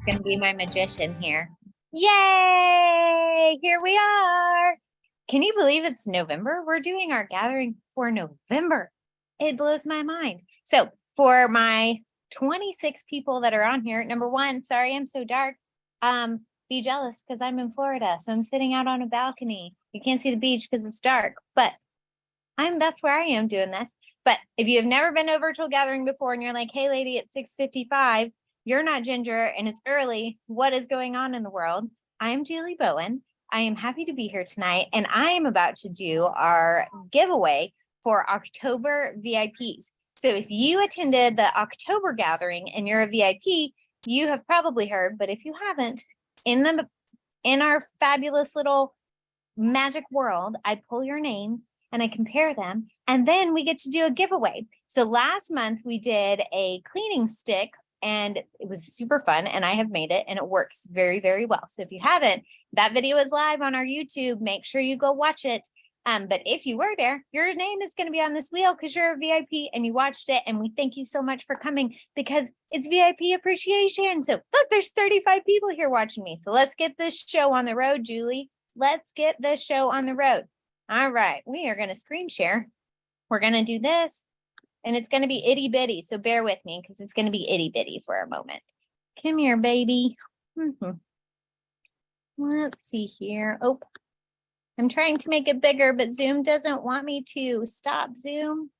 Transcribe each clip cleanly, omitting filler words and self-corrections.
Going to be my magician here. Yay! Here we are. Can you believe it's November? We're doing our gathering for November. It blows my mind. So for my 26 people that are on here, number one, sorry, I'm so dark. Be jealous because I'm in Florida. So I'm sitting out on a balcony. You can't see the beach because it's dark, but that's where I am doing this. But if you have never been to a virtual gathering before and you're like, hey lady, it's 6:55, you're not Ginger and it's early. What is going on in the world? I'm Julie Bowen. I am happy to be here tonight, and I am about to do our giveaway for October VIPs. So if you attended the October gathering and you're a VIP, you have probably heard, but if you haven't, in our fabulous little magic world, I pull your name and I compare them, and then we get to do a giveaway. So last month we did a cleaning stick, and it was super fun, and I have made it, and it works very, very well. So if you haven't, that video is live on our YouTube. Make sure you go watch it. But if you were there, your name is going to be on this wheel because you're a VIP and you watched it, and we thank you so much for coming because it's VIP appreciation. So look, there's 35 people here watching me. So let's get this show on the road, Julie. Let's get this show on the road. All right, we are going to screen share. We're going to do this, and it's going to be itty bitty. So bear with me because it's going to be itty bitty for a moment. Come here, baby. Let's see here. Oh, I'm trying to make it bigger, but Zoom doesn't want me to. Stop, Zoom.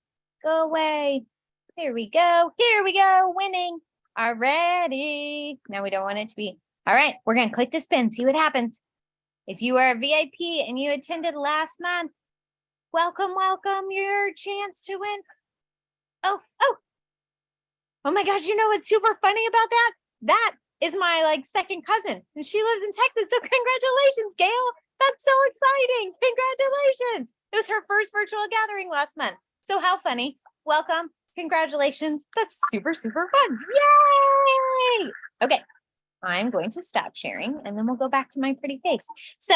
Go away. Here we go. Here we go. Winning. Already. Now we don't want it to be. All right, we're going to click to spin. See what happens. If you are a VIP and you attended last month, welcome, welcome, your chance to win. Oh my gosh, you know what's super funny about that? That is my second cousin, and she lives in Texas. So congratulations, Gail. That's so exciting. Congratulations. It was her first virtual gathering last month. So how funny. Welcome. Congratulations. That's super, super fun. Yay. Okay. I'm going to stop sharing, and then we'll go back to my pretty face. So,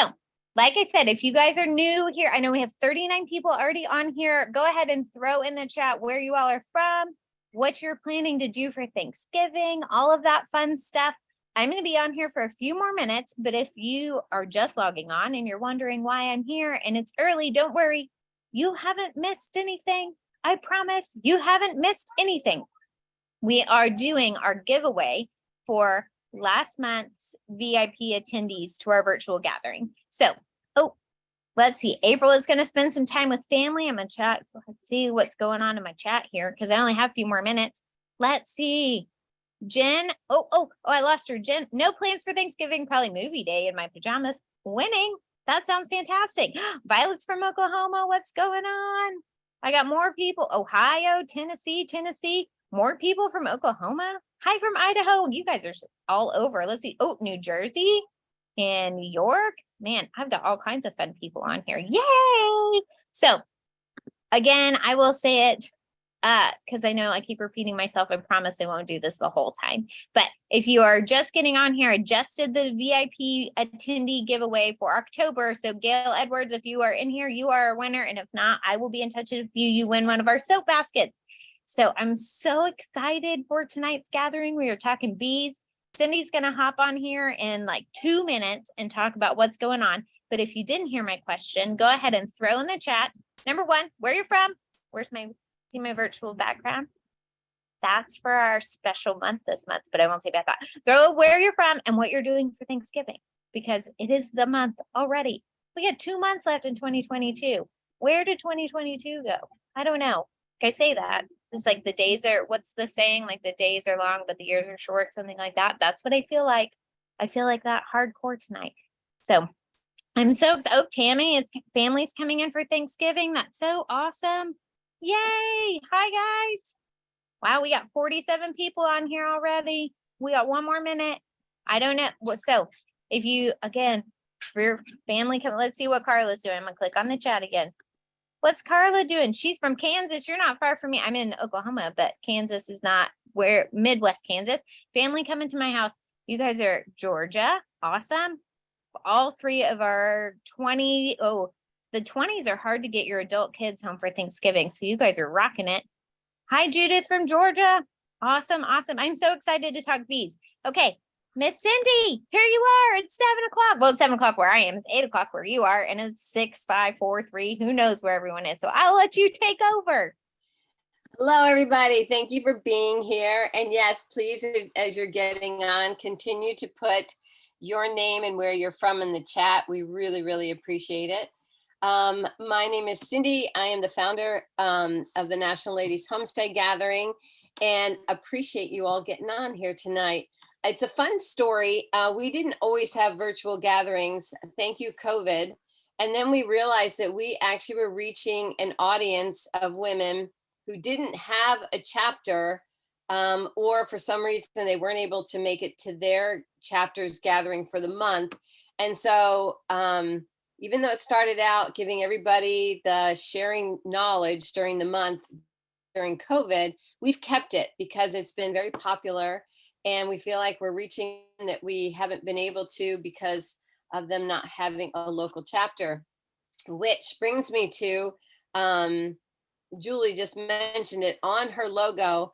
like I said, if you guys are new here, I know we have 39 people already on here. Go ahead and throw in the chat where you all are from, what you're planning to do for Thanksgiving, all of that fun stuff. I'm going to be on here for a few more minutes, but if you are just logging on and you're wondering why I'm here and it's early, don't worry. You haven't missed anything. I promise you haven't missed anything. We are doing our giveaway for last month's VIP attendees to our virtual gathering. So, let's see. April is going to spend some time with family. I'm going to chat. Let's see what's going on in my chat here because I only have a few more minutes. Let's see. Jen. I lost her. Jen, no plans for Thanksgiving, probably movie day in my pajamas. Winning. That sounds fantastic. Violet's from Oklahoma. What's going on? I got more people. Ohio, Tennessee. More people from Oklahoma. Hi from Idaho. You guys are all over. Let's see. New Jersey and New York. Man, I've got all kinds of fun people on here. Yay! So again, I will say it because I know I keep repeating myself. I promise I won't do this the whole time. But if you are just getting on here, I just did the VIP attendee giveaway for October. So Gail Edwards, if you are in here, you are a winner. And if not, I will be in touch with you. You win one of our soap baskets. So I'm so excited for tonight's gathering. We are talking bees. Cindy's going to hop on here in 2 minutes and talk about what's going on. But if you didn't hear my question, go ahead and throw in the chat. Number one, where you're from. See my virtual background? That's for our special month this month, but I won't say about that. Throw where you're from and what you're doing for Thanksgiving because it is the month already. We had 2 months left in 2022. Where did 2022 go? I don't know. I say that. It's the days are, what's the saying? The days are long, but the years are short, something like that. That's what I feel like. I feel like that hardcore tonight. So I'm so excited. Oh, Tammy, family's coming in for Thanksgiving. That's so awesome. Yay. Hi, guys. Wow, we got 47 people on here already. We got 1 more minute. I don't know. So if you, again, for your family, let's see what Carla's doing. I'm going to click on the chat again. What's Carla doing? She's from Kansas. You're not far from me. I'm in Oklahoma, but Kansas is not where, Midwest Kansas. Family coming to my house. You guys are Georgia. Awesome. All 3 of our 20. The 20s are hard to get your adult kids home for Thanksgiving. So you guys are rocking it. Hi, Judith from Georgia. Awesome. I'm so excited to talk bees. Okay. Miss Cindy, here you are. It's 7 o'clock. Well, it's 7 o'clock where I am. It's 8 o'clock where you are. And it's 6, 5, 4, 3. Who knows where everyone is. So I'll let you take over. Hello, everybody. Thank you for being here. And yes, please, as you're getting on, continue to put your name and where you're from in the chat. We really, really appreciate it. My name is Cindy. I am the founder of the National Ladies Homestead Gathering, and appreciate you all getting on here tonight. It's a fun story. We didn't always have virtual gatherings. Thank you, COVID. And then we realized that we actually were reaching an audience of women who didn't have a chapter, or for some reason they weren't able to make it to their chapter's gathering for the month. And so even though it started out giving everybody the sharing knowledge during the month during COVID, we've kept it because it's been very popular, and we feel like we're reaching that we haven't been able to because of them not having a local chapter. Which brings me to Julie just mentioned it on her logo.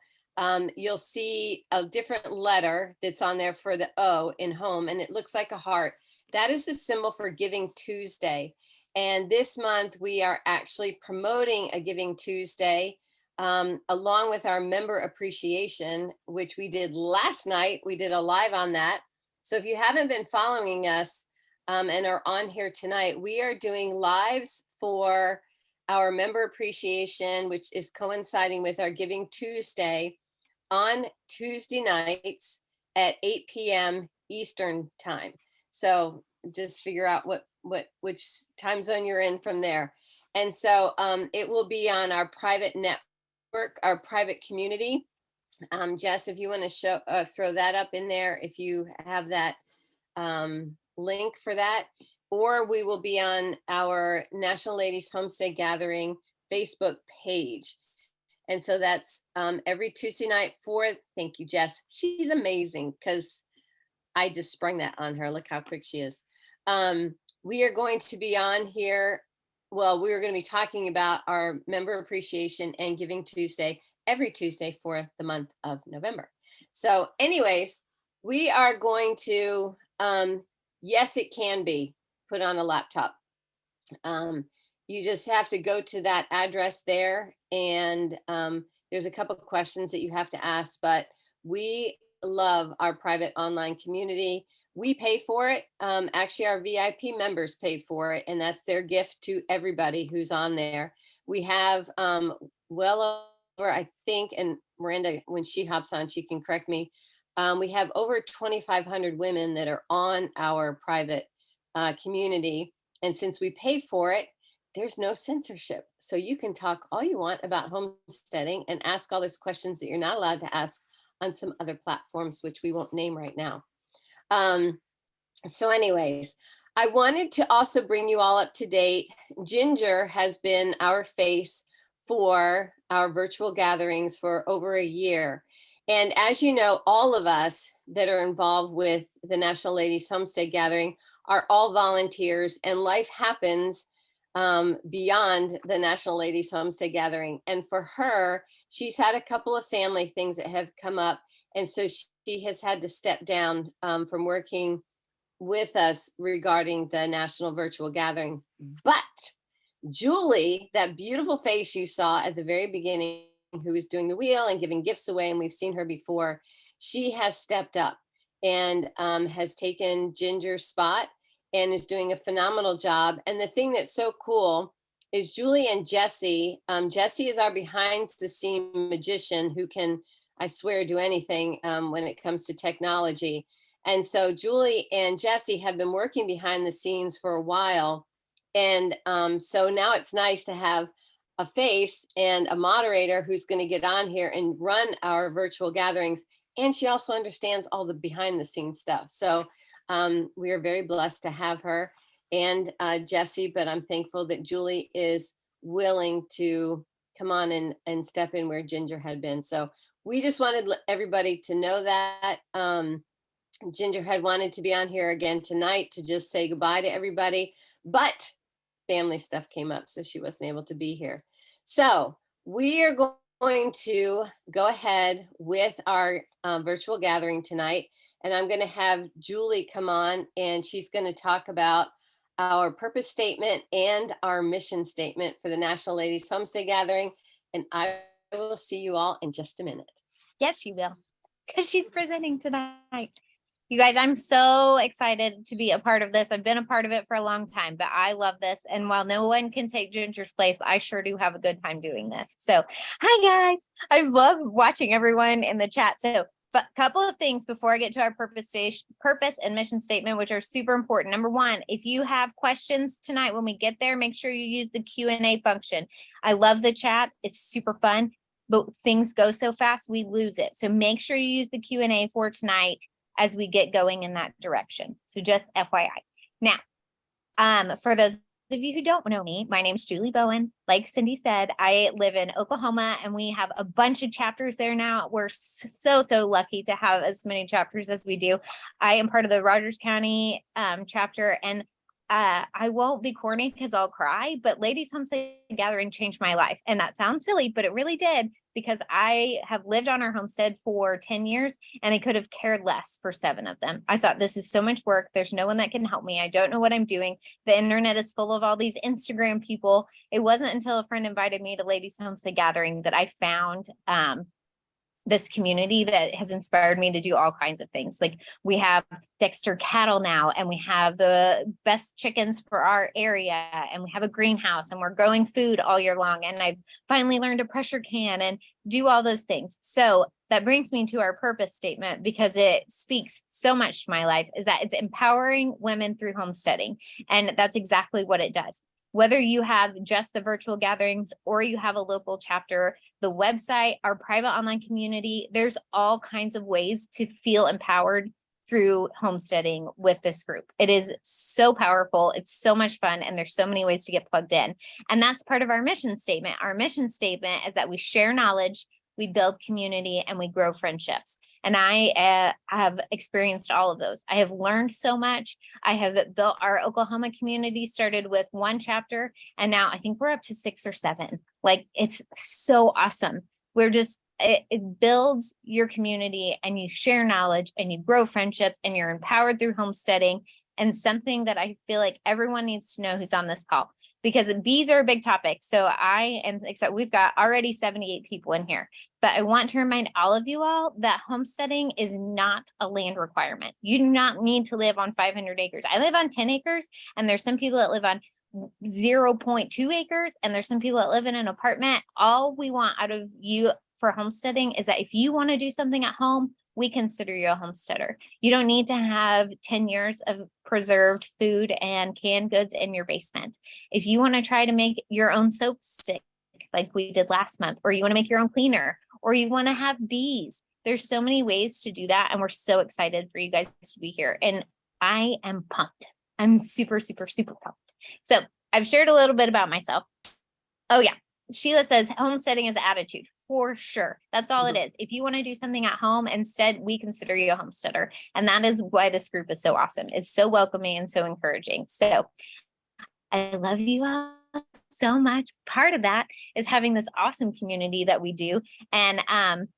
You'll see a different letter that's on there for the O in home, and it looks like a heart. That is the symbol for Giving Tuesday. And this month we are actually promoting a Giving Tuesday along with our member appreciation, which we did last night. We did a live on that. So if you haven't been following us and are on here tonight, we are doing lives for our member appreciation, which is coinciding with our Giving Tuesday on Tuesday nights at 8 p.m. Eastern time. So just figure out which time zone you're in from there. And so it will be on our private network, our private community. Jess, if you want to throw that up in there, if you have that link for that, or we will be on our National Ladies Homestead Gathering Facebook page. And so that's every Tuesday night thank you, Jess. She's amazing because I just sprung that on her. Look how quick she is. We are going to be on here. Well, we are going to be talking about our member appreciation and Giving Tuesday every Tuesday for the month of November. So anyways, we are going to, yes, it can be put on a laptop. You just have to go to that address there, and there's a couple of questions that you have to ask, but we love our private online community. We pay for it. Actually, our VIP members pay for it, and that's their gift to everybody who's on there. We have well over, I think, and Miranda, when she hops on, she can correct me. We have over 2,500 women that are on our private community. And since we pay for it, there's no censorship. So you can talk all you want about homesteading and ask all those questions that you're not allowed to ask on some other platforms, which we won't name right now. So anyways, I wanted to also bring you all up to date. Ginger has been our face for our virtual gatherings for over a year. And as you know, all of us that are involved with the National Ladies Homestead Gathering are all volunteers, and life happens beyond the National Ladies Homestead Gathering. And for her, she's had a couple of family things that have come up. And so she has had to step down from working with us regarding the National Virtual Gathering. But Julie, that beautiful face you saw at the very beginning, who was doing the wheel and giving gifts away, and we've seen her before, she has stepped up and has taken Ginger's spot and is doing a phenomenal job. And the thing that's so cool is Julie and Jesse. Jesse is our behind the scene magician who can, I swear, do anything when it comes to technology. And so Julie and Jesse have been working behind the scenes for a while. And so now it's nice to have a face and a moderator who's going to get on here and run our virtual gatherings. And she also understands all the behind the scenes stuff. So we are very blessed to have her and Jesse, but I'm thankful that Julie is willing to come on and step in where Ginger had been. So we just wanted everybody to know that Ginger had wanted to be on here again tonight to just say goodbye to everybody, but family stuff came up, so she wasn't able to be here. So we are going to go ahead with our virtual gathering tonight. And I'm going to have Julie come on, and she's going to talk about our purpose statement and our mission statement for the National Ladies Homestead Gathering. And I will see you all in just a minute. Yes, you will, because she's presenting tonight. You guys, I'm so excited to be a part of this. I've been a part of it for a long time, but I love this. And while no one can take Ginger's place, I sure do have a good time doing this. So, hi guys. I love watching everyone in the chat. So, a couple of things before I get to our purpose and mission statement, which are super important. Number one, if you have questions tonight when we get there, make sure you use the Q&A function. I love the chat. It's super fun, but things go so fast, we lose it. So make sure you use the Q&A for tonight as we get going in that direction. So just FYI. Now, for those of you who don't know me, my name's Julie Bowen. Like Cindy said, I live in Oklahoma and we have a bunch of chapters there now. We're so lucky to have as many chapters as we do. I am part of the Rogers County chapter, and I won't be corny because I'll cry, but Ladies Homestead Gathering changed my life. And that sounds silly, but it really did, because I have lived on our homestead for 10 years and I could have cared less for 7 of them. I thought, this is so much work. There's no one that can help me. I don't know what I'm doing. The internet is full of all these Instagram people. It wasn't until a friend invited me to Ladies Homestead Gathering that I found this community that has inspired me to do all kinds of things. Like, we have Dexter cattle now, and we have the best chickens for our area, and we have a greenhouse, and we're growing food all year long. And I've finally learned to pressure can and do all those things. So that brings me to our purpose statement, because it speaks so much to my life, is that it's empowering women through homesteading. And that's exactly what it does. Whether you have just the virtual gatherings or you have a local chapter, the website, our private online community, there's all kinds of ways to feel empowered through homesteading with this group. It is so powerful. It's so much fun. And there's so many ways to get plugged in. And that's part of our mission statement. Our mission statement is that we share knowledge, we build community, and we grow friendships. And I have experienced all of those. I have learned so much. I have built our Oklahoma community, started with 1 chapter, and now I think we're up to 6 or 7. Like, it's so awesome. It builds your community, and you share knowledge, and you grow friendships, and you're empowered through homesteading. And something that I feel like everyone needs to know who's on this call, because bees are a big topic. So except we've got already 78 people in here, but I want to remind all of you all that homesteading is not a land requirement. You do not need to live on 500 acres. I live on 10 acres, and there's some people that live on 0.2 acres, and there's some people that live in an apartment. All we want out of you for homesteading is that if you want to do something at home, we consider you a homesteader. You don't need to have 10 years of preserved food and canned goods in your basement. If you want to try to make your own soap stick like we did last month, or you want to make your own cleaner, or you want to have bees, there's so many ways to do that. And we're so excited for you guys to be here. And I am pumped. I'm super pumped. So I've shared a little bit about myself. Oh yeah. Sheila says homesteading is attitude. For sure. That's all it is. If you want to do something at home instead, we consider you a homesteader. And that is why this group is so awesome. It's so welcoming and so encouraging. So I love you all so much. Part of that is having this awesome community that we do. And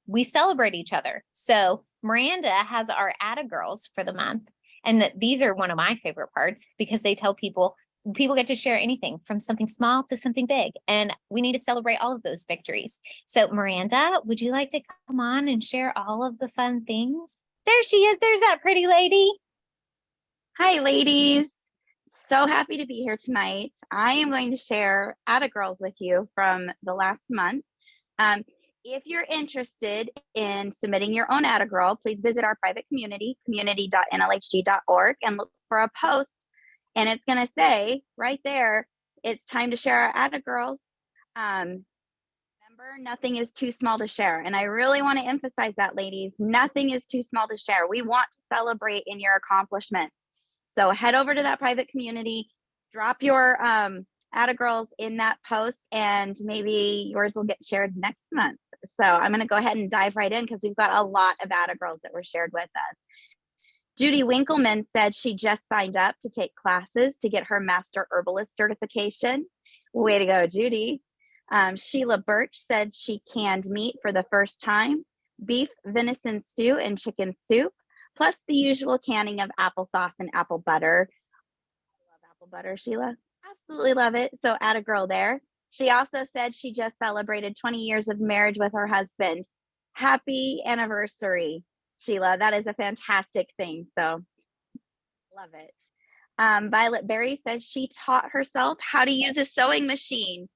we celebrate each other. So Miranda has our Atta Girls for the month. And these are one of my favorite parts, because they tell people get to share anything from something small to something big. And we need to celebrate all of those victories. So Miranda, would you like to come on and share all of the fun things? There she is. There's that pretty lady. Hi, ladies. So happy to be here tonight. I am going to share Atta Girls with you from the last month. If you're interested in submitting your own Atta Girl, please visit our private community, community.nlhg.org, and look for a post. And it's going to say right there, it's time to share our Atta Girls. Remember, nothing is too small to share. And I really want to emphasize that, ladies. Nothing is too small to share. We want to celebrate in your accomplishments. So head over to that private community, drop your Atta Girls in that post, and maybe yours will get shared next month. So I'm going to go ahead and dive right in, because we've got a lot of Atta Girls that were shared with us. Judy Winkleman said she just signed up to take classes to get her Master Herbalist certification. Way to go, Judy. Sheila Birch said she canned meat for the first time, beef venison stew and chicken soup. plus the usual canning of applesauce and apple butter. I love apple butter, Sheila. Absolutely love it. So add a girl there. She also said she just celebrated 20 years of marriage with her husband. Happy anniversary, Sheila. That is a fantastic thing. So love it. Violet Berry says she taught herself how to use a sewing machine.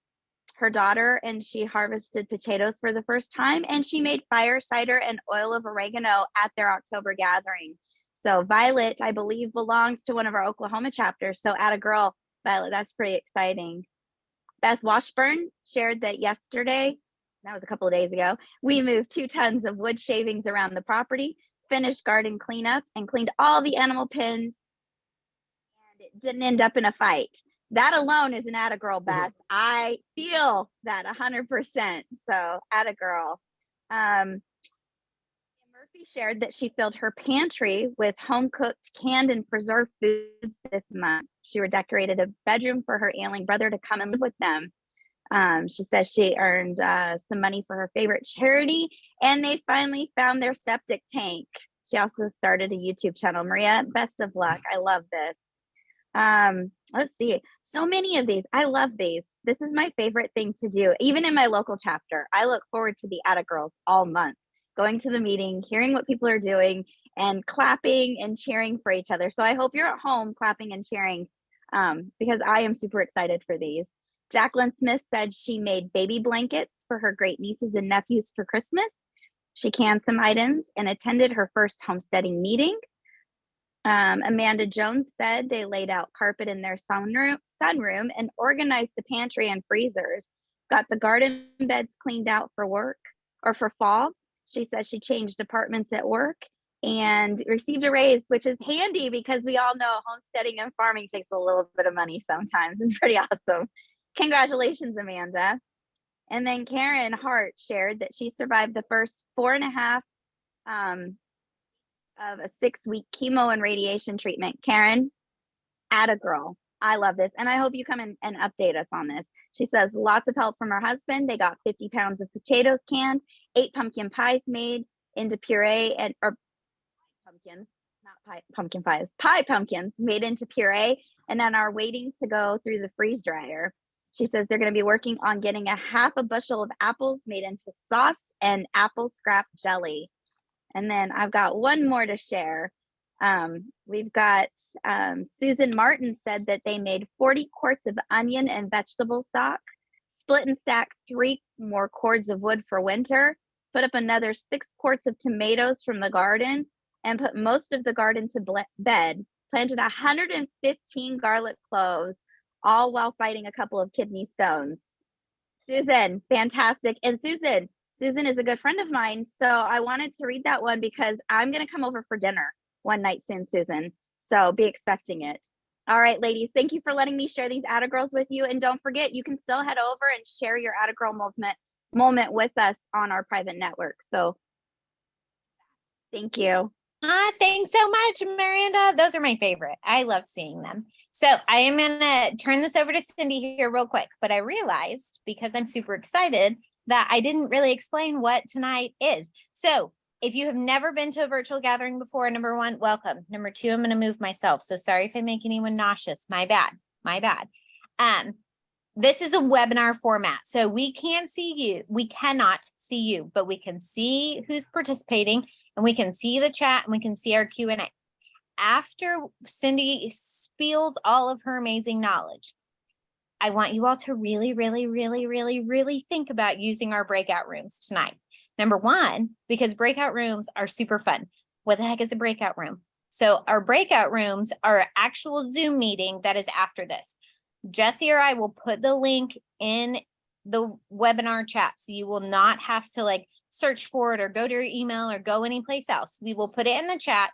Her daughter and she harvested potatoes for the first time, and she made fire cider and oil of oregano at their October gathering. So Violet, I believe, belongs to one of our Oklahoma chapters. So add a girl, Violet. That's pretty exciting. Beth Washburn shared that yesterday, that was a couple of days ago, we moved 2 tons of wood shavings around the property, finished garden cleanup, and cleaned all the animal pens, and it didn't end up in a fight. That alone is an atta girl, Beth. I feel that 100%. So atta girl. Murphy shared that she filled her pantry with home cooked, canned, and preserved foods this month. She redecorated a bedroom for her ailing brother to come and live with them. She says she earned some money for her favorite charity, and they finally found their septic tank. She also started a YouTube channel. Maria, best of luck. I love this. Let's see. So many of these. I love these. This is my favorite thing to do. Even in my local chapter, I look forward to the Atta Girls all month, going to the meeting, hearing what people are doing, and clapping and cheering for each other. So I hope you're at home clapping and cheering, because I am super excited for these. Jacqueline Smith said she made baby blankets for her great nieces and nephews for Christmas. She canned some items and attended her first homesteading meeting. Amanda Jones said they laid out carpet in their sunroom and organized the pantry and freezers, got the garden beds cleaned out for work or for fall. She says she changed apartments at work and received a raise, which is handy because we all know homesteading and farming takes a little bit of money sometimes. It's pretty awesome. Congratulations, Amanda. And then Karen Hart shared that she survived the first 4.5 of a 6-week chemo and radiation treatment. Karen, atta girl. I love this. And I hope you come in and update us on this. She says lots of help from her husband. They got 50 pounds of potatoes canned, 8 pumpkin pies made into puree or pumpkins, not pumpkin pies, pie pumpkins made into puree, and then are waiting to go through the freeze dryer. She says they're going to be working on getting a 1/2 bushel of apples made into sauce and apple scrap jelly. And then I've got one more to share. We've got Susan Martin said that they made 40 quarts of onion and vegetable stock, split and stacked 3 more cords of wood for winter, put up another 6 quarts of tomatoes from the garden, and put most of the garden to bed, planted 115 garlic cloves, all while fighting a couple of kidney stones. Susan, fantastic. And Susan is a good friend of mine. So I wanted to read that one because I'm going to come over for dinner one night soon, Susan. So be expecting it. All right, ladies, thank you for letting me share these Atta Girls with you. And don't forget, you can still head over and share your Atta Girl moment with us on our private network. So thank you. Thanks so much, Miranda. Those are my favorite. I love seeing them. So I am going to turn this over to Cindy here real quick, but I realized because I'm super excited that I didn't really explain what tonight is. So if you have never been to a virtual gathering before, number 1, welcome. Number 2, I'm going to move myself. So sorry if I make anyone nauseous. My bad. This is a webinar format. So we can't see you. We cannot see you, but we can see who's participating and we can see the chat and we can see our Q&A. After Cindy spilled all of her amazing knowledge, I want you all to really, really, really, really, really think about using our breakout rooms tonight. Number 1, because breakout rooms are super fun. What the heck is a breakout room? So our breakout rooms are an actual Zoom meeting that is after this. Jesse or I will put the link in the webinar chat. So you will not have to search for it or go to your email or go anyplace else. We will put it in the chat.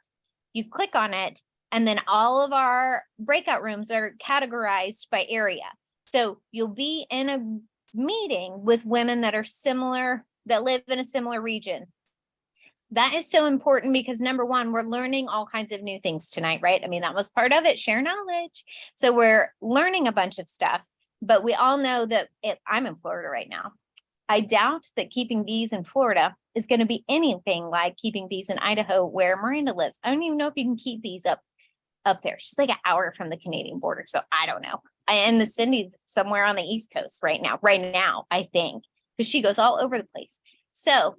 You click on it, and then all of our breakout rooms are categorized by area. So you'll be in a meeting with women that are similar, that live in a similar region. That is so important because number 1, we're learning all kinds of new things tonight, right? I mean, that was part of it, share knowledge. So we're learning a bunch of stuff, but we all know that I'm in Florida right now. I doubt that keeping bees in Florida is going to be anything like keeping bees in Idaho where Miranda lives. I don't even know if you can keep bees up there. She's like an hour from the Canadian border. So I don't know. And the Cindy's somewhere on the East Coast right now, I think, because she goes all over the place. So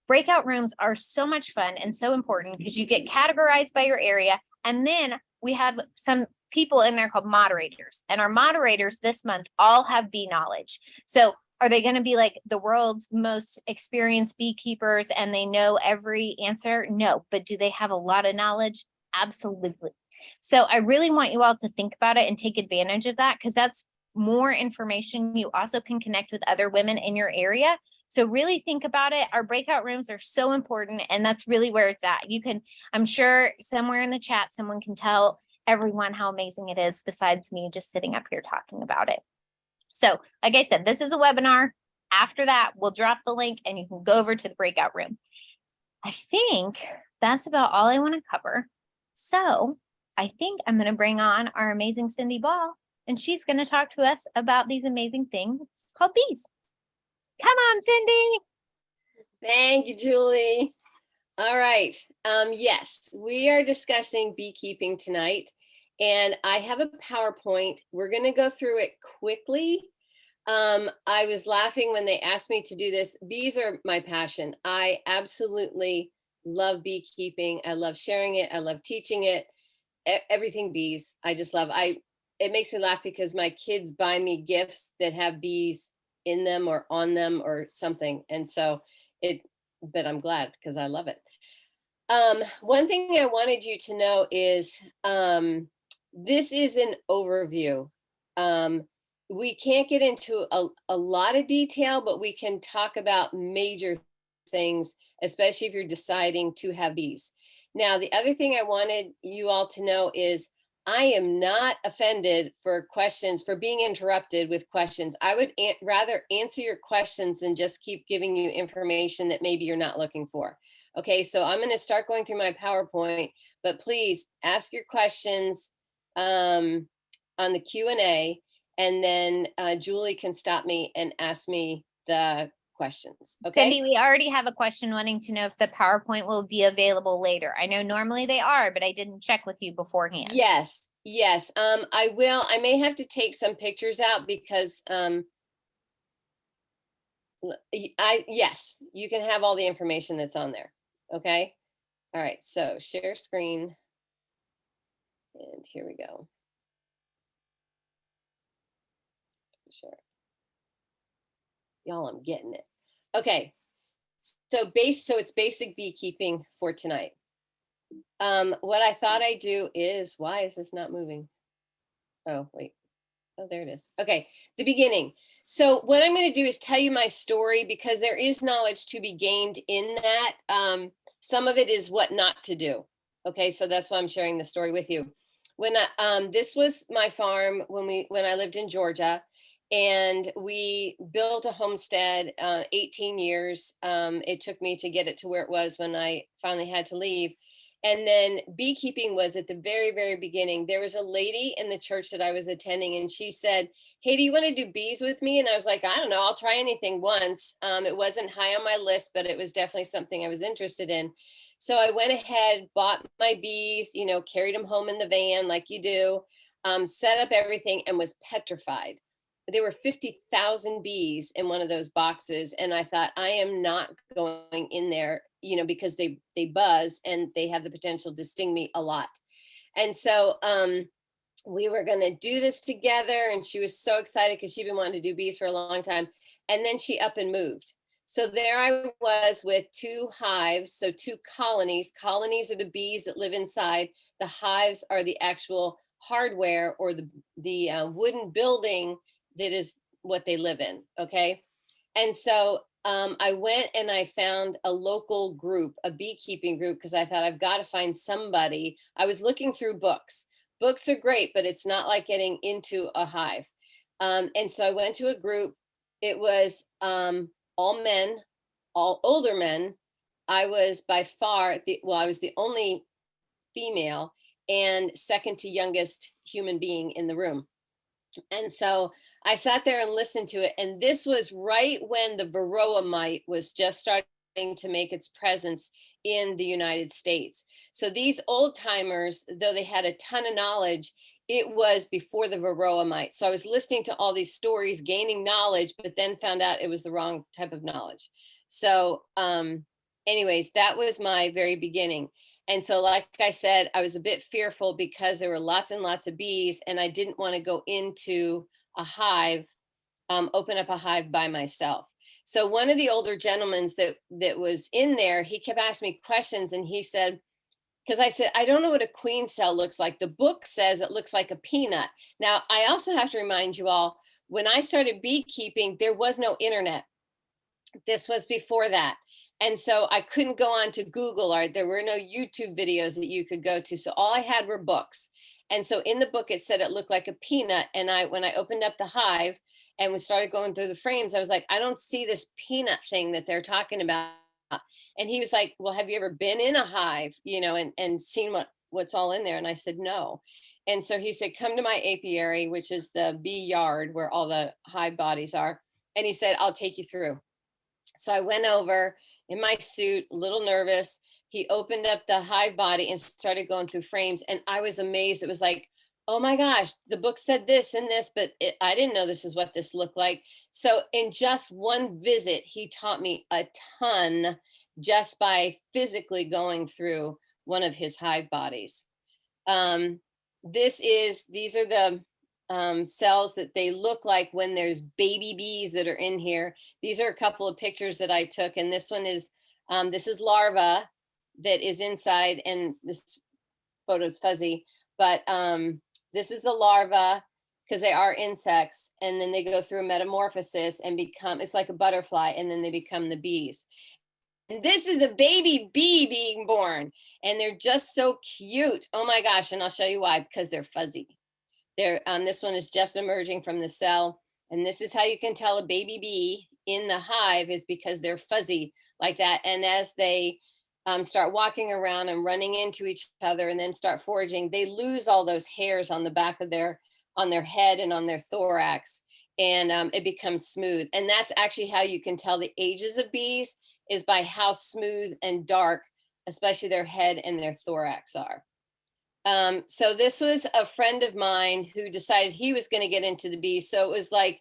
breakout rooms are so much fun and so important because you get categorized by your area. And then we have some people in there called moderators. And our moderators this month all have bee knowledge. So are they going to be like the world's most experienced beekeepers and they know every answer? No. But do they have a lot of knowledge? Absolutely. So I really want you all to think about it and take advantage of that because that's more information. You also can connect with other women in your area. So really think about it. Our breakout rooms are so important and that's really where it's at. You can, I'm sure somewhere in the chat, someone can tell everyone how amazing it is besides me just sitting up here talking about it. So like I said, this is a webinar. After that, we'll drop the link and you can go over to the breakout room. I think that's about all I want to cover. So I think I'm going to bring on our amazing Cindy Ball and she's going to talk to us about these amazing things called bees. Come on, Cindy. Thank you, Julie. All right. Yes, we are discussing beekeeping tonight, and I have a PowerPoint. We're going to go through it quickly. I was laughing when they asked me to do this. Bees are my passion. I absolutely love beekeeping. I love sharing it. I love teaching it. Everything bees. I just love. It makes me laugh because my kids buy me gifts that have bees in them or on them or something. And so but I'm glad because I love it. One thing I wanted you to know is this is an overview. We can't get into a lot of detail, but we can talk about major things, especially if you're deciding to have bees. Now, the other thing I wanted you all to know is I am not offended for questions, for being interrupted with questions. I would rather answer your questions than just keep giving you information that maybe you're not looking for. Okay, so I'm going to start going through my PowerPoint, but please ask your questions on the Q&A, and then Julie can stop me and ask me the questions. Okay. Cindy, we already have a question wanting to know if the PowerPoint will be available later. I know normally they are, but I didn't check with you beforehand. Yes. I will. I may have to take some pictures out because yes, you can have all the information that's on there. Okay. All right. So share screen. And here we go. Sure. Y'all, I'm getting it. Okay. So it's basic beekeeping for tonight. What I thought I'd do is, why is this not moving? Oh, wait. Oh, there it is. Okay, the beginning. So what I'm going to do is tell you my story because there is knowledge to be gained in that. Some of it is what not to do. Okay, so that's why I'm sharing the story with you. When this was my farm when I lived in Georgia, and we built a homestead 18 years. It took me to get it to where it was when I finally had to leave. And then beekeeping was at the very, very beginning. There was a lady in the church that I was attending, and she said, "Hey, do you want to do bees with me?" And I was like, "I don't know, I'll try anything once." It wasn't high on my list, but it was definitely something I was interested in. So I went ahead, bought my bees, carried them home in the van like you do, set up everything, and was petrified. There were 50,000 bees in one of those boxes. And I thought, I am not going in there, because they buzz and they have the potential to sting me a lot. And so we were going to do this together. And she was so excited because she'd been wanting to do bees for a long time. And then she up and moved. So there I was with 2 hives. So 2 colonies. Colonies are the bees that live inside. The hives are the actual hardware or the wooden building that is what they live in. Okay. And so I went and I found a local group, a beekeeping group, because I thought I've got to find somebody. I was looking through books. Books are great, but it's not like getting into a hive. And so I went to a group. It was all men, all older men. I was by far I was the only female and second to youngest human being in the room. And so I sat there and listened to it. And this was right when the varroa mite was just starting to make its presence in the United States. So these old timers, though they had a ton of knowledge, it was before the Varroa mite. So I was listening to all these stories, gaining knowledge, but then found out it was the wrong type of knowledge. So anyways, that was my very beginning. And so, like I said, I was a bit fearful because there were lots and lots of bees, and I didn't want to go into a hive, open up a hive by myself. So one of the older gentlemen that was in there, he kept asking me questions, and he said, because I said, I don't know what a queen cell looks like. The book says it looks like a peanut. Now, I also have to remind you all, when I started beekeeping, there was no internet. This was before that. And so I couldn't go on to Google, or there were no YouTube videos that you could go to. So all I had were books. And so in the book, it said it looked like a peanut. And when I opened up the hive and we started going through the frames, I was like, I don't see this peanut thing that they're talking about. And he was like, well, have you ever been in a hive, and seen what's all in there? And I said, no. And so he said, come to my apiary, which is the bee yard where all the hive bodies are. And he said, I'll take you through. So I went over in my suit, a little nervous. He opened up the hive body and started going through frames. And I was amazed. It was like, oh my gosh, the book said this and this, but I didn't know this is what this looked like. So in just one visit, he taught me a ton just by physically going through one of his hive bodies. These are the cells that they look like when there's baby bees that are in here. These are a couple of pictures that I took, and this one is, this is larva that is inside, and this photo's fuzzy, but this is the larva, because they are insects, and then they go through a metamorphosis and become, it's like a butterfly, and then they become the bees. And this is a baby bee being born, and they're just so cute. Oh my gosh, and I'll show you why, because they're fuzzy. This one is just emerging from the cell. And this is how you can tell a baby bee in the hive, is because they're fuzzy like that. And as they start walking around and running into each other and then start foraging, they lose all those hairs on the back of on their head and on their thorax. And it becomes smooth. And that's actually how you can tell the ages of bees, is by how smooth and dark, especially their head and their thorax are. So this was a friend of mine who decided he was going to get into the bees. So it was like,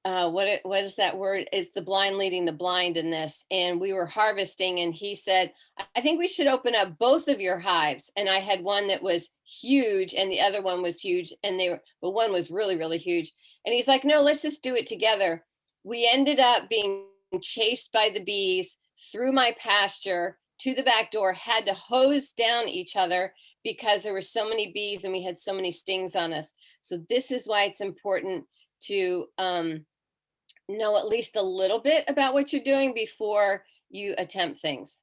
what is that word? It's the blind leading the blind in this. And we were harvesting, and he said, I think we should open up both of your hives. And I had one that was huge and the other one was huge, and but one was really, really huge. And he's like, no, let's just do it together. We ended up being chased by the bees through my pasture to the back door, had to hose down each other because there were so many bees and we had so many stings on us. So this is why it's important to know at least a little bit about what you're doing before you attempt things,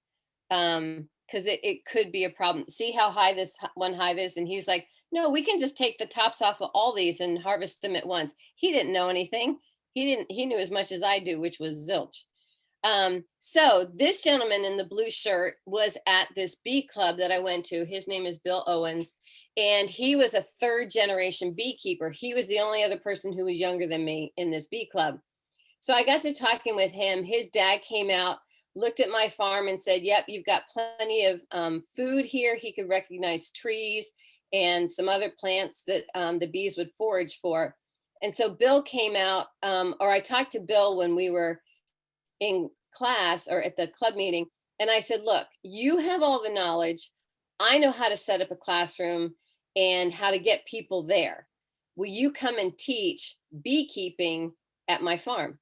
because it could be a problem. See how high this one hive is? And he was like, no, we can just take the tops off of all these and harvest them at once. He didn't know anything. He knew as much as I do, which was zilch. So this gentleman in the blue shirt was at this bee club that I went to. His name is Bill Owens, and he was a third generation beekeeper. He was the only other person who was younger than me in this bee club. So I got to talking with him. His dad came out, looked at my farm and said, yep, you've got plenty of food here. He could recognize trees and some other plants that the bees would forage for. And so Bill came out, or I talked to Bill when we were in class or at the club meeting. And I said, look, you have all the knowledge. I know how to set up a classroom and how to get people there. Will you come and teach beekeeping at my farm?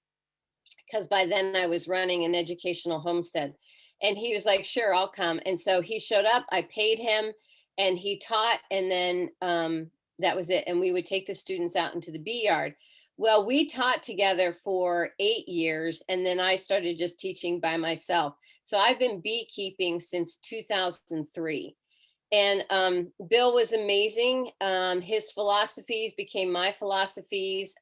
Because by then I was running an educational homestead. And he was like, sure, I'll come. And so he showed up, I paid him, and he taught. And then that was it. And we would take the students out into the bee yard. Well, we taught together for 8 years, and then I started just teaching by myself. So I've been beekeeping since 2003. And Bill was amazing. His philosophies became my philosophies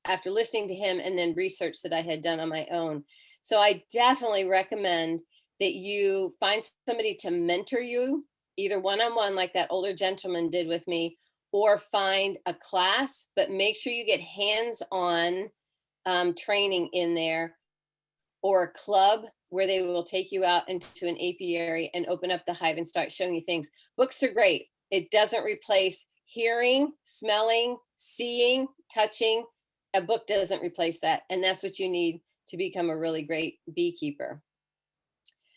after listening to him and then research that I had done on my own. So I definitely recommend that you find somebody to mentor you, either one-on-one like that older gentleman did with me, or find a class, but make sure you get hands-on training in there, or a club where they will take you out into an apiary and open up the hive and start showing you things. Books are great. It doesn't replace hearing, smelling, seeing, touching. A book doesn't replace that. And that's what you need to become a really great beekeeper.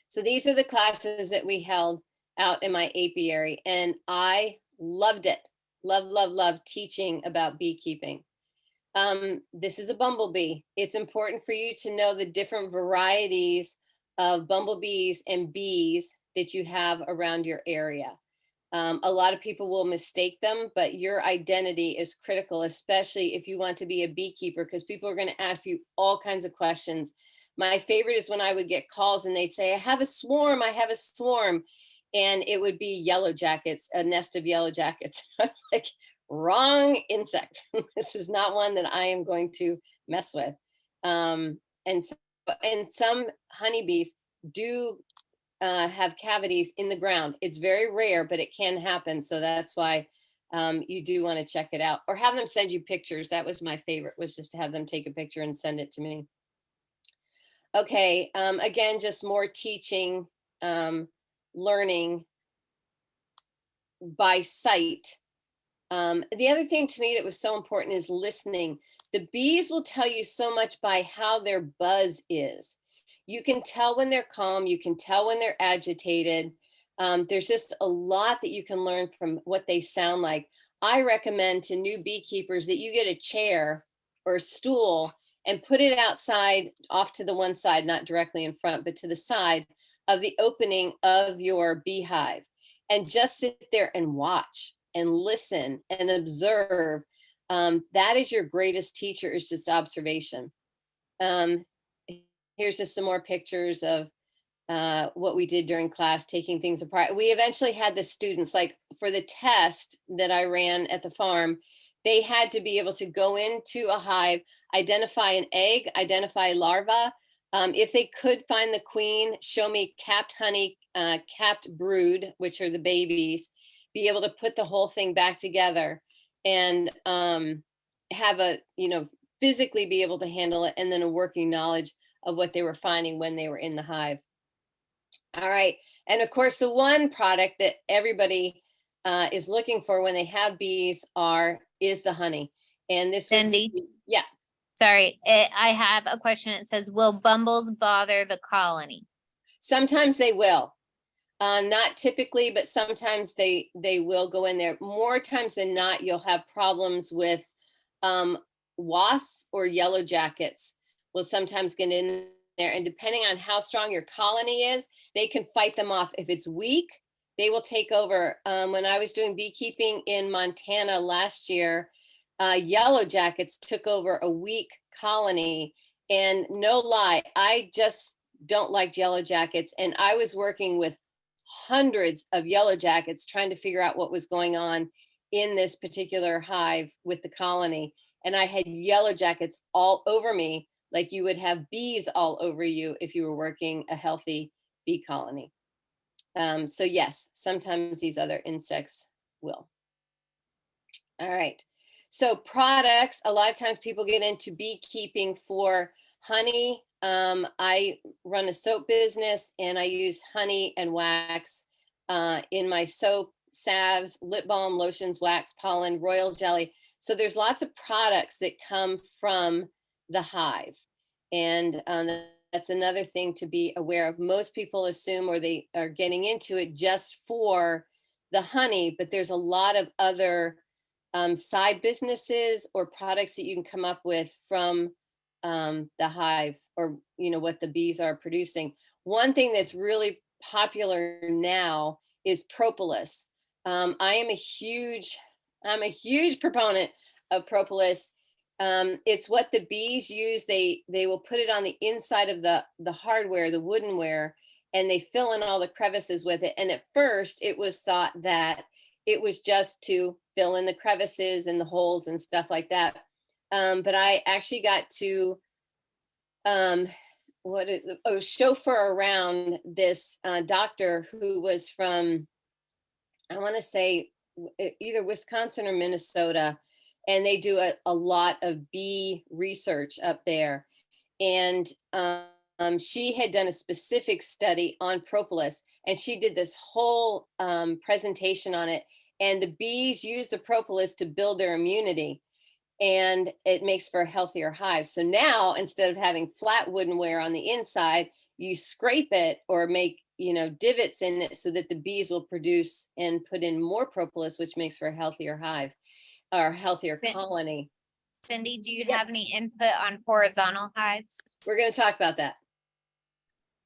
So these are the classes that we held out in my apiary, and I loved it. Love teaching about beekeeping. This is a bumblebee. It's important for you to know the different varieties of bumblebees and bees that you have around your area. A lot of people will mistake them, but your identity is critical, especially if you want to be a beekeeper, because people are going to ask you all kinds of questions. My favorite is when I would get calls and they'd say, I have a swarm. And it would be yellow jackets, a nest of yellow jackets. I was like, wrong insect. This is not one that I am going to mess with. And some honeybees do have cavities in the ground. It's very rare, but it can happen. So that's why you do want to check it out, or have them send you pictures. That was my favorite, was just to have them take a picture and send it to me. Okay, again, just more teaching, learning by sight. The other thing to me that was so important is listening. The bees will tell you so much by how their buzz is. You can tell when they're calm, you can tell when they're agitated. There's just a lot that you can learn from what they sound like. I recommend to new beekeepers that you get a chair or a stool and put it outside, off to the one side, not directly in front, but to the side of the opening of your beehive, and just sit there and watch and listen and observe. That is your greatest teacher, is just observation. Here's just some more pictures of what we did during class, taking things apart. We eventually had the students, like for the test that I ran at the farm, they had to be able to go into a hive, identify an egg, identify larva. If they could find the queen, show me capped honey, capped brood, which are the babies, be able to put the whole thing back together and have a, physically be able to handle it, and then a working knowledge of what they were finding when they were in the hive. All right. And of course, the one product that everybody is looking for when they have bees is the honey. And this would Cindy? yeah. Sorry, I have a question. It says, will bumbles bother the colony? Sometimes they will. Not typically, but sometimes they will go in there. More times than not, you'll have problems with wasps or yellow jackets will sometimes get in there. And depending on how strong your colony is, they can fight them off. If it's weak, they will take over. When I was doing beekeeping in Montana last year, yellow jackets took over a weak colony. And no lie, I just don't like yellow jackets. And I was working with hundreds of yellow jackets trying to figure out what was going on in this particular hive with the colony. And I had yellow jackets all over me, like you would have bees all over you if you were working a healthy bee colony. So yes, sometimes these other insects will. All right. So products, a lot of times people get into beekeeping for honey. I run a soap business and I use honey and wax in my soap, salves, lip balm, lotions, wax, pollen, royal jelly. So there's lots of products that come from the hive. And that's another thing to be aware of. Most people assume, or they are getting into it just for the honey, but there's a lot of other side businesses or products that you can come up with from the hive, or what the bees are producing. One thing that's really popular now is propolis. I'm a huge proponent of propolis. It's what the bees use. They will put it on the inside of the hardware, the woodenware, and they fill in all the crevices with it. And at first it was thought that it was just to fill in the crevices and the holes and stuff like that. But I actually got to chauffeur around this doctor who was from, I want to say either Wisconsin or Minnesota, and they do a lot of bee research up there. And she had done a specific study on propolis, and she did this whole presentation on it. And the bees use the propolis to build their immunity, and it makes for a healthier hive. So now, instead of having flat woodenware on the inside, you scrape it or make, divots in it so that the bees will produce and put in more propolis, which makes for a healthier hive or healthier Cin- colony. Cindy, do you Yep. have any input on horizontal hives? We're going to talk about that.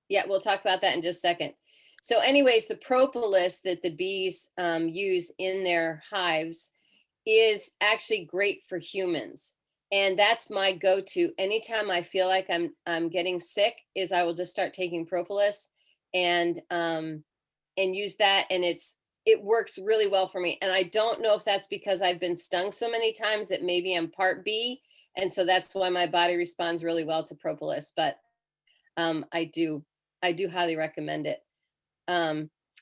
Yeah, we'll talk about that in just a second. So anyways, the propolis that the bees use in their hives is actually great for humans. And that's my go-to. Anytime I feel like I'm getting sick, is I will just start taking propolis and use that. And it works really well for me. And I don't know if that's because I've been stung so many times that maybe I'm part bee. And so that's why my body responds really well to propolis. But I do highly recommend it.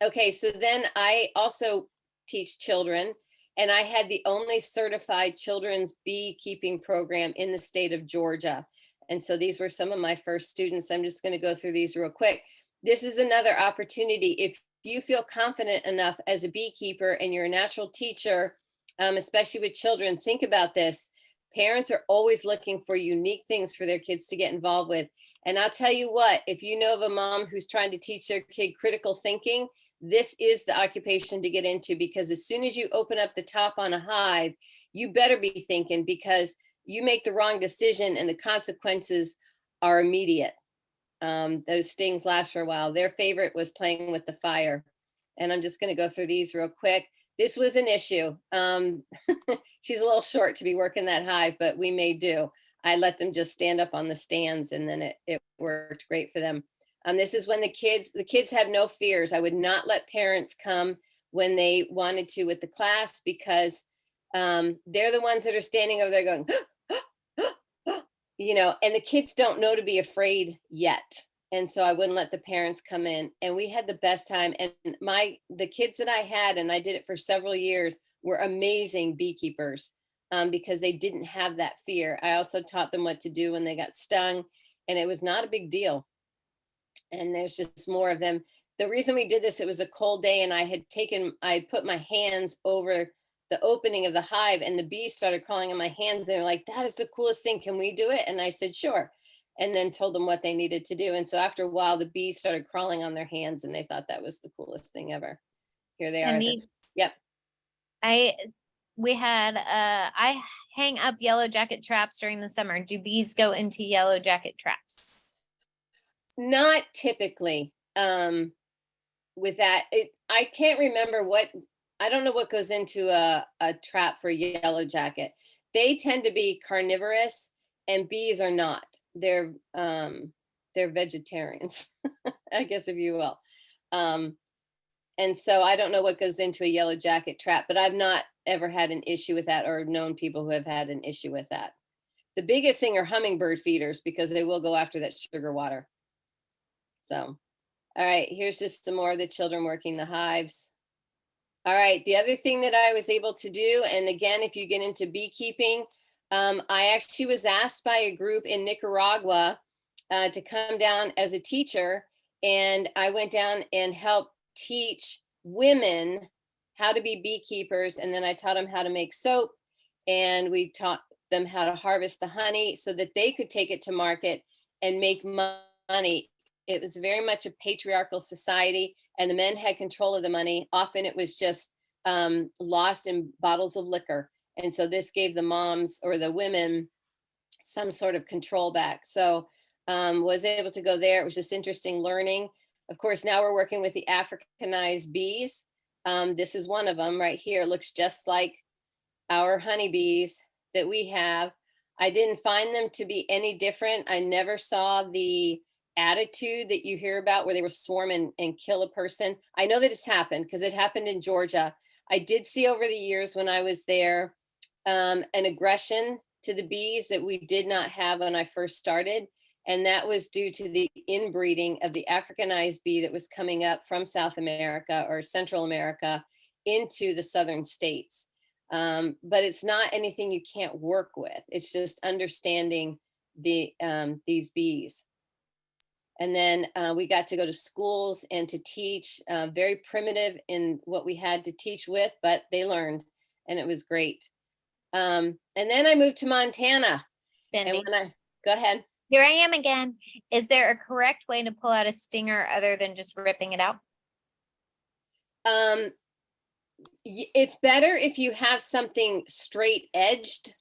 Okay, so then I also teach children, and I had the only certified children's beekeeping program in the state of Georgia. And so these were some of my first students. I'm just going to go through these real quick. This is another opportunity. If you feel confident enough as a beekeeper and you're a natural teacher, especially with children, think about this. Parents are always looking for unique things for their kids to get involved with. And I'll tell you what, if you know of a mom who's trying to teach their kid critical thinking, this is the occupation to get into, because as soon as you open up the top on a hive, you better be thinking, because you make the wrong decision and the consequences are immediate. Those stings last for a while. Their favorite was playing with the fire. And I'm just going to go through these real quick. This was an issue. She's a little short to be working that hive, but we may do. I let them just stand up on the stands, and then it worked great for them. This is when the kids have no fears. I would not let parents come when they wanted to with the class, because they're the ones that are standing over there going, and the kids don't know to be afraid yet. And so I wouldn't let the parents come in, and we had the best time. And the kids that I had, and I did it for several years, were amazing beekeepers, because they didn't have that fear. I also taught them what to do when they got stung, and it was not a big deal. And there's just more of them. The reason we did this, it was a cold day, and I put my hands over the opening of the hive, and the bees started crawling on my hands, and they're like, "That is the coolest thing. Can we do it?" And I said, "Sure." And then told them what they needed to do. And so after a while, the bees started crawling on their hands, and they thought that was the coolest thing ever. Here they are. Cindy, Yep. I hang up yellow jacket traps during the summer. Do bees go into yellow jacket traps? Not typically. With that, I can't remember I don't know what goes into a trap for yellow jacket. They tend to be carnivorous, and bees are not. They're vegetarians, I guess, if you will. And so I don't know what goes into a yellow jacket trap, but I've not ever had an issue with that, or known people who have had an issue with that. The biggest thing are hummingbird feeders, because they will go after that sugar water. So, all right, here's just some more of the children working the hives. All right, the other thing that I was able to do, and again, if you get into beekeeping, I actually was asked by a group in Nicaragua to come down as a teacher, and I went down and helped teach women how to be beekeepers, and then I taught them how to make soap, and we taught them how to harvest the honey so that they could take it to market and make money. It was very much a patriarchal society, and the men had control of the money. Often it was just lost in bottles of liquor. And so this gave the moms or the women some sort of control back. So was able to go there. It was just interesting learning. Of course, now we're working with the Africanized bees. This is one of them right here. It looks just like our honeybees that we have. I didn't find them to be any different. I never saw the attitude that you hear about where they were swarm and kill a person. I know that it's happened because it happened in Georgia. I did see over the years when I was there an aggression to the bees that we did not have when I first started. And that was due to the inbreeding of the Africanized bee that was coming up from South America or Central America into the southern states. But it's not anything you can't work with. It's just understanding these bees. And then we got to go to schools and to teach, very primitive in what we had to teach with, but they learned and it was great. And then I moved to Montana. And Cindy, when go ahead. here I am again. Is there a correct way to pull out a stinger other than just ripping it out? It's better if you have something straight edged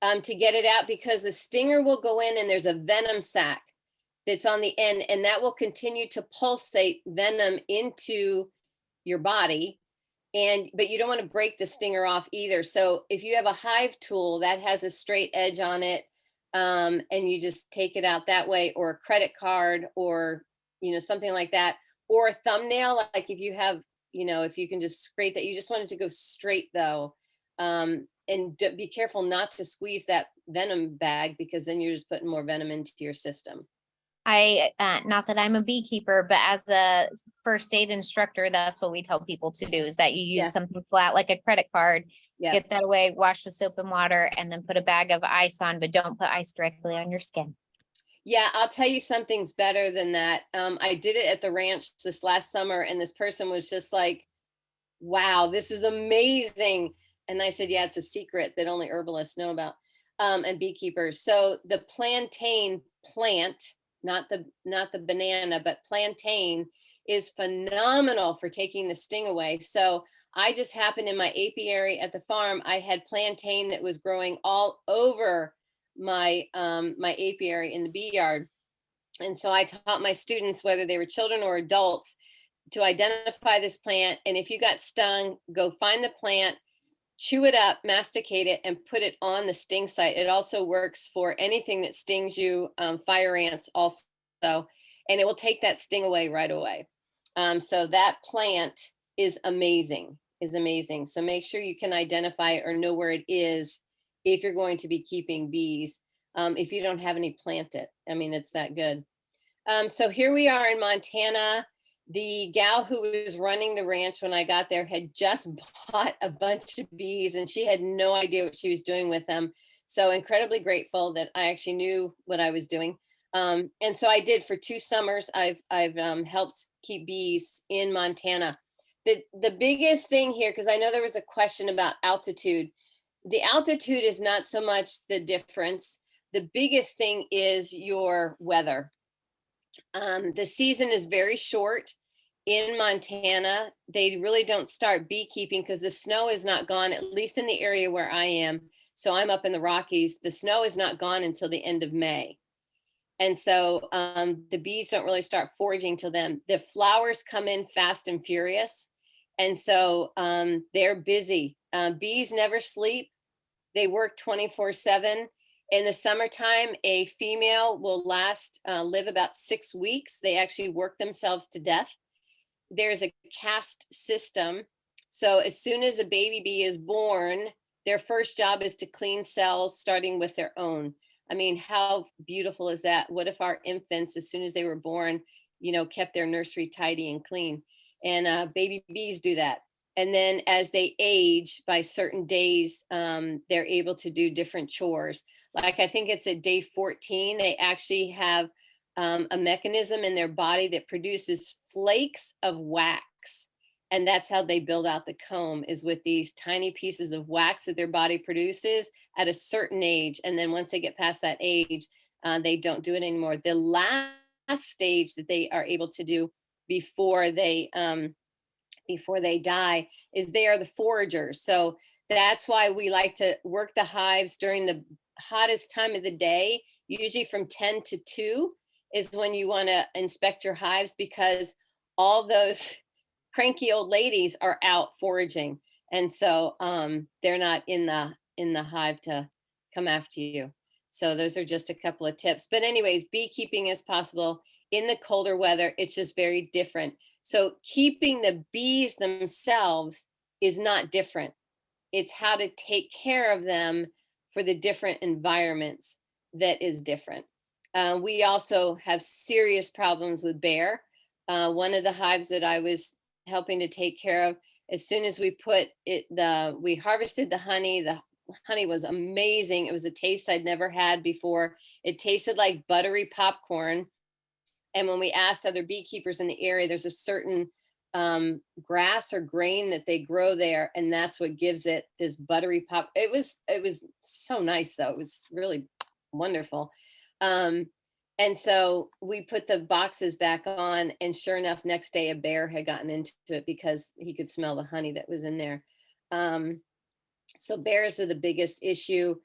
to get it out, because the stinger will go in and there's a venom sac that's on the end, and that will continue to pulsate venom into your body. But you don't want to break the stinger off either. So if you have a hive tool that has a straight edge on it, and you just take it out that way, or a credit card, or something like that, or a thumbnail, like if you have, if you can just scrape that. You just want it to go straight though. And be careful not to squeeze that venom bag, because then you're just putting more venom into your system. Not that I'm a beekeeper, but as a first aid instructor, that's what we tell people to do, is that you use Yeah. something flat like a credit card, Yeah. get that away, wash with soap and water, and then put a bag of ice on, but don't put ice directly on your skin. Yeah, I'll tell you something's better than that. I did it at the ranch this last summer, and this person was just like, wow, this is amazing. And I said, yeah, it's a secret that only herbalists know about, and beekeepers. So the plantain plant, not the banana, but plantain, is phenomenal for taking the sting away. So I just happened in my apiary at the farm, I had plantain that was growing all over my my apiary in the bee yard. And so I taught my students, whether they were children or adults, to identify this plant. And if you got stung, go find the plant, chew it up, masticate it, and put it on the sting site. It also works for anything that stings you, fire ants also, and it will take that sting away right away. So that plant is amazing, So make sure you can identify it or know where it is if you're going to be keeping bees. If you don't have any, plant it. I mean, it's that good. So here we are in Montana. The gal who was running the ranch when I got there had just bought a bunch of bees, and she had no idea what she was doing with them. So incredibly grateful that I actually knew what I was doing. And so I did for 2 summers. I've helped keep bees in Montana. The biggest thing here, because I know there was a question about altitude. The altitude is not so much the difference. The biggest thing is your weather. The season is very short in Montana. They really don't start beekeeping because the snow is not gone, at least in the area where I am. So I'm up in the Rockies. The snow is not gone until the end of May. And so the bees don't really start foraging till then. The flowers come in fast and furious. And so they're busy. Bees never sleep. They work 24/7. In the summertime, a female will live about 6 weeks. They actually work themselves to death. There's a caste system. So as soon as a baby bee is born, their first job is to clean cells, starting with their own. I mean, how beautiful is that? What if our infants, as soon as they were born, kept their nursery tidy and clean? And baby bees do that. And then as they age, by certain days, they're able to do different chores. Like I think it's at day 14, they actually have a mechanism in their body that produces flakes of wax. And that's how they build out the comb, is with these tiny pieces of wax that their body produces at a certain age. And then once they get past that age, they don't do it anymore. The last stage that they are able to do before they die is they are the foragers. So that's why we like to work the hives during the hottest time of the day. Usually from 10 to 2 is when you want to inspect your hives, because all those cranky old ladies are out foraging. And so they're not in the hive to come after you. So those are just a couple of tips. But anyways, beekeeping is possible in the colder weather. It's just very different. So keeping the bees themselves is not different. It's how to take care of them for the different environments that is different. We also have serious problems with bear. One of the hives that I was helping to take care of, as soon as we put it, we harvested the honey. The honey was amazing. It was a taste I'd never had before. It tasted like buttery popcorn. And when we asked other beekeepers in the area, there's a certain grass or grain that they grow there, and that's what gives it this buttery pop. It was so nice though. It was really wonderful. And so we put the boxes back on, and sure enough, next day a bear had gotten into it because he could smell the honey that was in there. So bears are the biggest issue.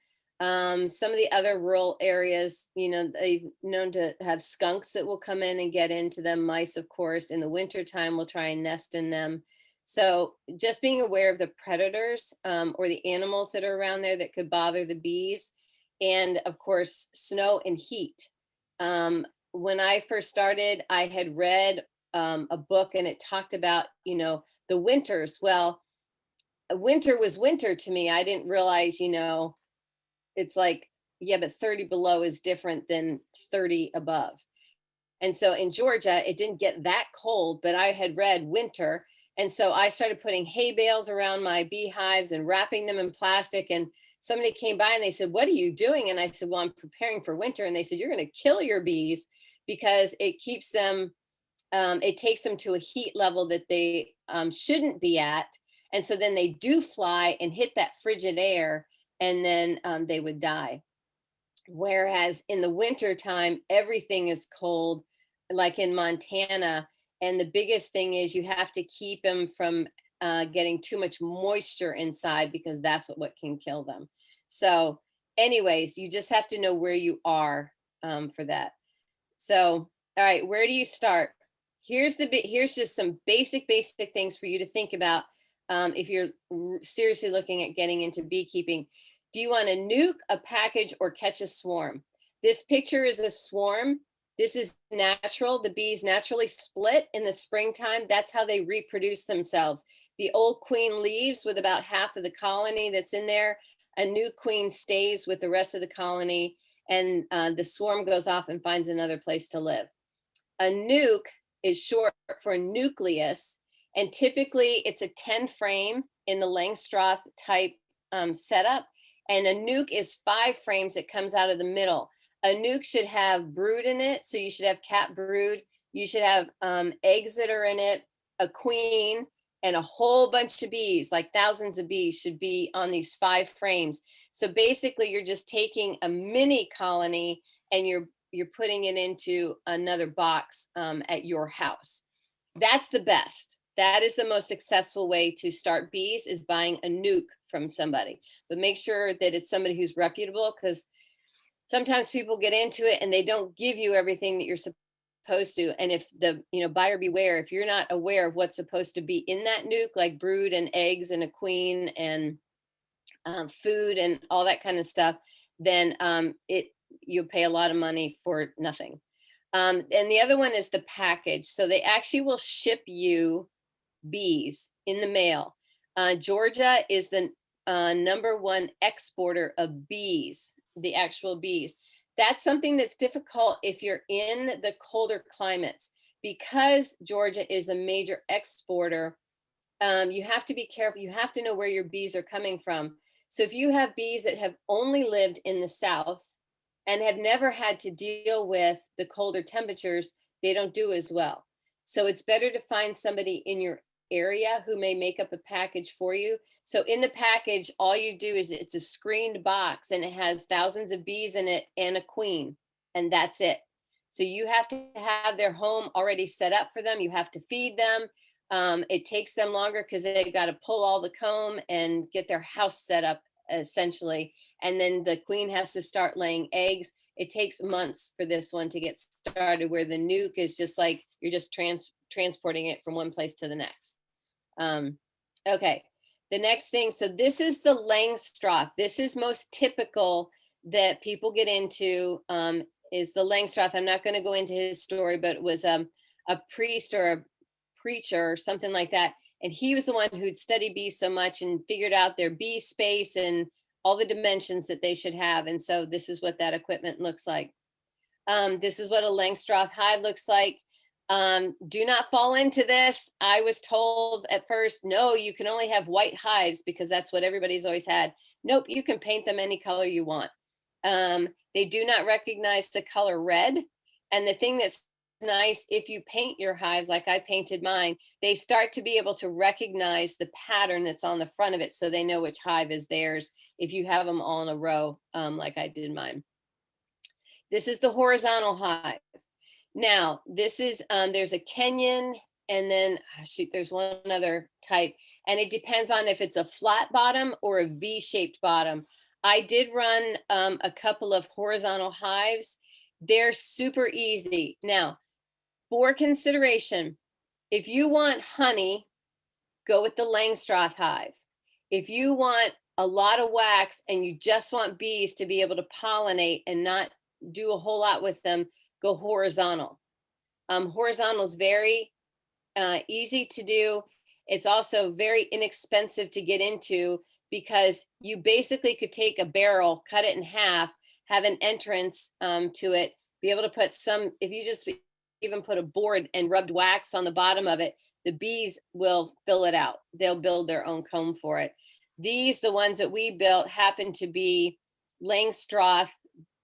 Some of the other rural areas, you know, they've known to have skunks that will come in and get into them. Mice, of course, in the wintertime will try and nest in them. So just being aware of the predators or the animals that are around there that could bother the bees. And of course, snow and heat. When I first started, I had read a book, and it talked about, you know, the winters. Well, winter was winter to me. I didn't realize, you know, it's like, yeah, but 30 below is different than 30 above. And so in Georgia, it didn't get that cold, but I had read winter. And so I started putting hay bales around my beehives and wrapping them in plastic. And somebody came by and they said, "What are you doing?" And I said, "Well, I'm preparing for winter." And they said, "You're going to kill your bees because it keeps them, it takes them to a heat level that they shouldn't be at. And so then they do fly and hit that frigid air, and then they would die." Whereas in the winter time, everything is cold, like in Montana. And the biggest thing is you have to keep them from getting too much moisture inside, because that's what can kill them. So anyways, you just have to know where you are for that. So, all right, where do you start? Here's just some basic things for you to think about if you're seriously looking at getting into beekeeping. Do you want to nuke, a package, or catch a swarm? This picture is a swarm. This is natural. The bees naturally split in the springtime. That's how they reproduce themselves. The old queen leaves with about half of the colony that's in there. A new queen stays with the rest of the colony, and the swarm goes off and finds another place to live. A nuke is short for nucleus, and typically it's a 10 frame in the Langstroth type setup. And a nuke is 5 frames that comes out of the middle. A nuke should have brood in it. So you should have cat brood. You should have eggs that are in it, a queen, and a whole bunch of bees, like thousands of bees should be on these 5 frames. So basically you're just taking a mini colony and you're putting it into another box at your house. That's the best. That is the most successful way to start bees, is buying a nuke from somebody. But make sure that it's somebody who's reputable, because sometimes people get into it and they don't give you everything that you're supposed to. And if the, you know, buyer beware, if you're not aware of what's supposed to be in that nuke, like brood and eggs and a queen and food and all that kind of stuff, then you'll pay a lot of money for nothing. And the other one is the package. So they actually will ship you bees in the mail. Georgia is the #1 exporter of bees, the actual bees. That's something that's difficult if you're in the colder climates, because Georgia is a major exporter. You have to be careful. You have to know where your bees are coming from. So if you have bees that have only lived in the South and have never had to deal with the colder temperatures, they don't do as well. So it's better to find somebody in your area who may make up a package for you. So in the package, all you do is, it's a screened box and it has thousands of bees in it and a queen, and that's it. So you have to have their home already set up for them. You have to feed them. It takes them longer because they've got to pull all the comb and get their house set up, essentially. And then the queen has to start laying eggs. It takes months for this one to get started, where the nuke is just like, you're just transporting it from one place to the next. Okay, the next thing. So this is the Langstroth. This is most typical that people get into, is the Langstroth. I'm not going to go into his story, but it was a priest or a preacher or something like that. And he was the one who'd studied bees so much and figured out their bee space and all the dimensions that they should have. And so this is what that equipment looks like. This is what a Langstroth hive looks like. Do not fall into this. I was told at first, no, you can only have white hives because that's what everybody's always had. Nope, you can paint them any color you want. They do not recognize the color red. And the thing that's nice if you paint your hives like I painted mine, they start to be able to recognize the pattern that's on the front of it so they know which hive is theirs if you have them all in a row like I did mine. This is the horizontal hive. Now, this is, there's a Kenyan, and then, shoot, there's one other type, and it depends on if it's a flat bottom or a V-shaped bottom. I did run a couple of horizontal hives. They're super easy. Now, for consideration, if you want honey, go with the Langstroth hive. If you want a lot of wax and you just want bees to be able to pollinate and not do a whole lot with them, go horizontal. Horizontal is very easy to do. It's also very inexpensive to get into because you basically could take a barrel, cut it in half, have an entrance to it, be able to put some, if you just even put a board and rubbed wax on the bottom of it, the bees will fill it out. They'll build their own comb for it. These, the ones that we built, happen to be Langstroth,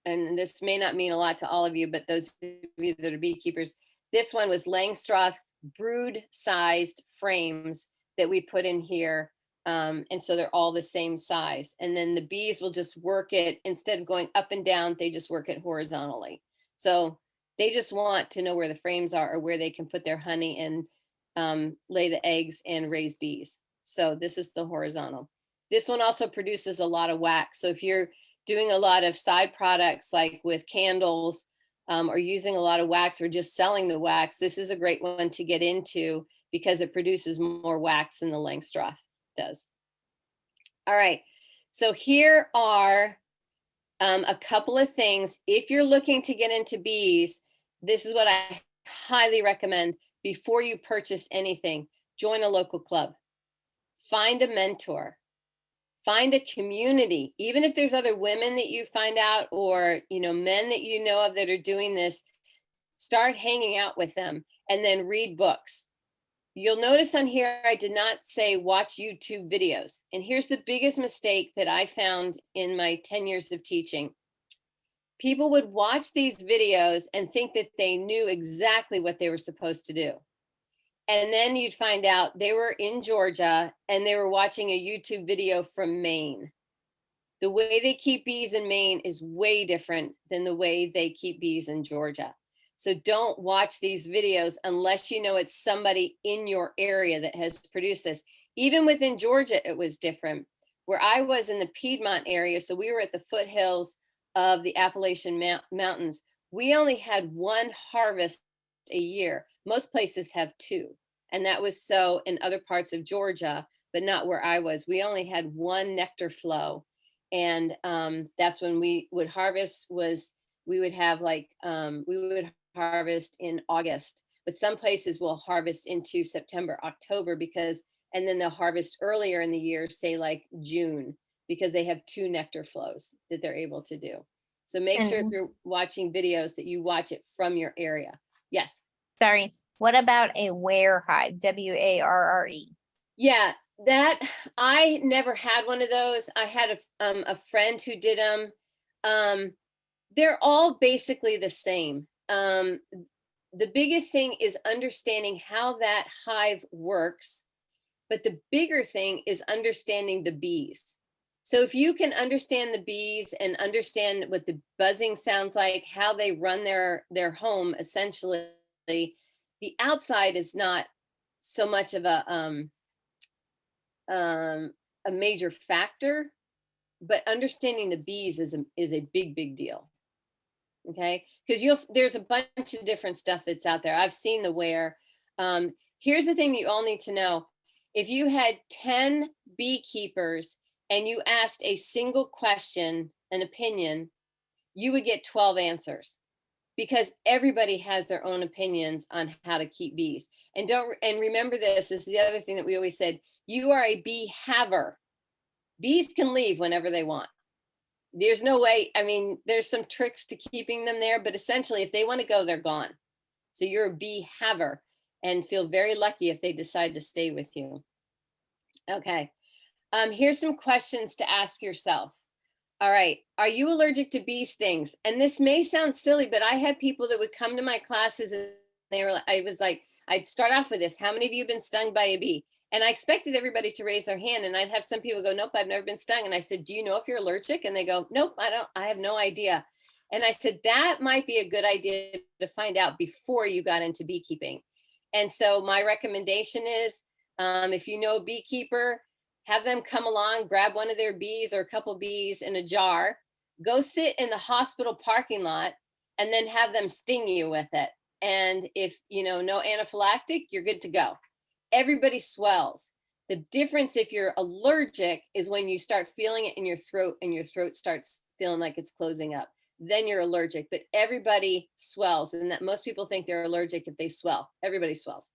and this may not mean a lot to all of you, but those of you that are beekeepers, this one was Langstroth brood-sized frames that we put in here. And so they're all the same size. And then the bees will just work it, instead of going up and down, they just work it horizontally. So they just want to know where the frames are or where they can put their honey and lay the eggs and raise bees. So this is the horizontal. This one also produces a lot of wax. So if you're doing a lot of side products like with candles or using a lot of wax or just selling the wax, this is a great one to get into because it produces more wax than the Langstroth does. All right, so here are a couple of things. If you're looking to get into bees, this is what I highly recommend before you purchase anything. Join a local club, find a mentor, find a community. Even if there's other women that you find out or men that you know of that are doing this, start hanging out with them and then read books. You'll notice on here, I did not say watch YouTube videos. And here's the biggest mistake that I found in my 10 years of teaching. People would watch these videos and think that they knew exactly what they were supposed to do. And then you'd find out they were in Georgia and they were watching a YouTube video from Maine. The way they keep bees in Maine is way different than the way they keep bees in Georgia. So don't watch these videos unless you know it's somebody in your area that has produced this. Even within Georgia, it was different. Where I was in the Piedmont area, so we were at the foothills of the Appalachian Mountains, we only had one harvest a year. Most places have two. And that was so in other parts of Georgia, but not where I was. We only had one nectar flow. And that's when we would harvest we would have we would harvest in August, but some places will harvest into September, October, and then they'll harvest earlier in the year, say like June, because they have two nectar flows that they're able to do. So make sure if you're watching videos that you watch it from your area. Yes. Sorry. What about a ware hive? W-A-R-R-E. Yeah, that I never had one of those. I had a friend who did them. They're all basically the same. The biggest thing is understanding how that hive works, but the bigger thing is understanding the bees. So if you can understand the bees and understand what the buzzing sounds like, how they run their home, essentially, the outside is not so much of a major factor, but understanding the bees is a big deal. Okay, because there's a bunch of different stuff that's out there. I've seen the ware. Here's the thing that you all need to know. If you had 10 beekeepers and you asked a single question, an opinion, you would get 12 answers because everybody has their own opinions on how to keep bees. And remember this is the other thing that we always said, you are a bee haver. Bees can leave whenever they want. There's no way, I mean, there's some tricks to keeping them there, but essentially if they want to go, they're gone. So you're a bee haver and feel very lucky if they decide to stay with you. Okay, here's some questions to ask yourself. All right, are you allergic to bee stings? And this may sound silly, but I had people that would come to my classes and I was like, I'd start off with this. How many of you have been stung by a bee? And I expected everybody to raise their hand, and I'd have some people go, nope, I've never been stung. And I said, do you know if you're allergic? And they go, nope, I have no idea. And I said, that might be a good idea to find out before you got into beekeeping. And so my recommendation is, if you know a beekeeper, have them come along, grab one of their bees or a couple bees in a jar, go sit in the hospital parking lot, and then have them sting you with it. And if, no anaphylactic, you're good to go. Everybody swells. The difference if you're allergic is when you start feeling it in your throat and your throat starts feeling like it's closing up. Then you're allergic, but everybody swells, and that most people think they're allergic if they swell. Everybody swells.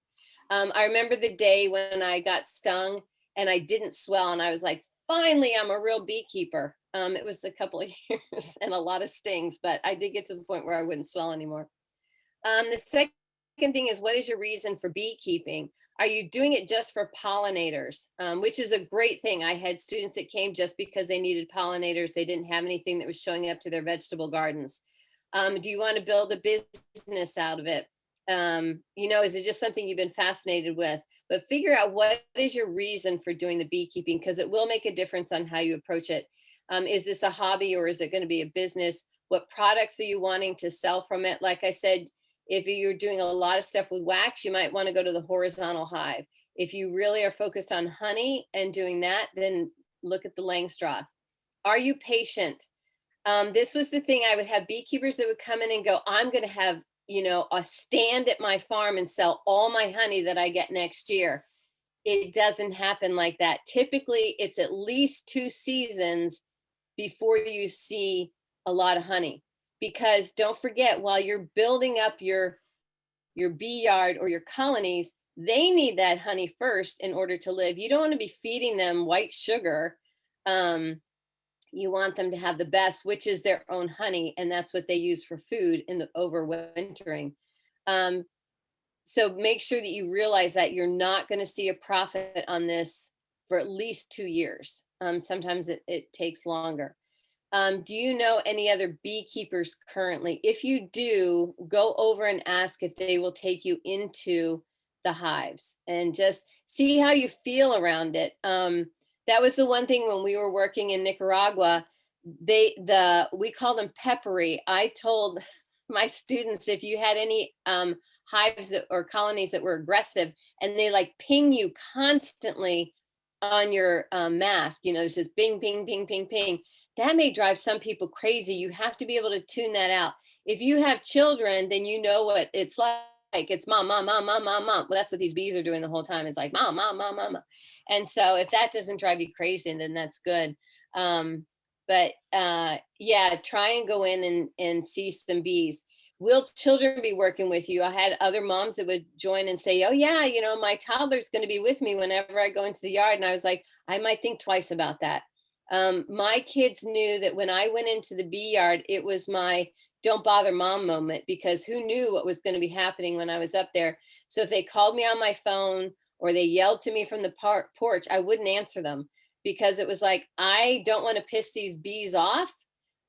I remember the day when I got stung and I didn't swell, and I was like, finally, I'm a real beekeeper. It was a couple of years and a lot of stings, but I did get to the point where I wouldn't swell anymore. The second thing is, what is your reason for beekeeping? Are you doing it just for pollinators? Which is a great thing. I had students that came just because they needed pollinators. They didn't have anything that was showing up to their vegetable gardens. Do you want to build a business out of it? Is it just something you've been fascinated with? But figure out what is your reason for doing the beekeeping, because it will make a difference on how you approach it. Is this a hobby or is it going to be a business? What products are you wanting to sell from it? Like I said, if you're doing a lot of stuff with wax, you might want to go to the horizontal hive. If you really are focused on honey and doing that, then look at the Langstroth. Are you patient? This was the thing. I would have beekeepers that would come in and go, I'm going to have, a stand at my farm and sell all my honey that I get next year. It doesn't happen like that. Typically, it's at least 2 seasons before you see a lot of honey. Because don't forget, while you're building up your bee yard or your colonies, they need that honey first in order to live. You don't want to be feeding them white sugar. You want them to have the best, which is their own honey, and that's what they use for food in the overwintering. So make sure that you realize that you're not going to see a profit on this for at least 2 years. Sometimes it takes longer. Do you know any other beekeepers currently? If you do, go over and ask if they will take you into the hives and just see how you feel around it. That was the one thing when we were working in Nicaragua, we call them peppery. I told my students, if you had any hives or colonies that were aggressive and they like ping you constantly on your mask, it's just bing, ping, ping, ping, ping. That may drive some people crazy. You have to be able to tune that out. If you have children, then you know what it's like. It's mom, mom, mom, mom, mom, mom. Well, that's what these bees are doing the whole time. It's like mom, mom, mom, mom. And so if that doesn't drive you crazy, then that's good. Yeah, try and go in and see some bees. Will children be working with you? I had other moms that would join and say, oh yeah, my toddler's going to be with me whenever I go into the yard. And I was like, I might think twice about that. My kids knew that when I went into the bee yard, it was my don't bother mom moment, because who knew what was going to be happening when I was up there. So if they called me on my phone or they yelled to me from the porch, I wouldn't answer them, because it was like, I don't want to piss these bees off,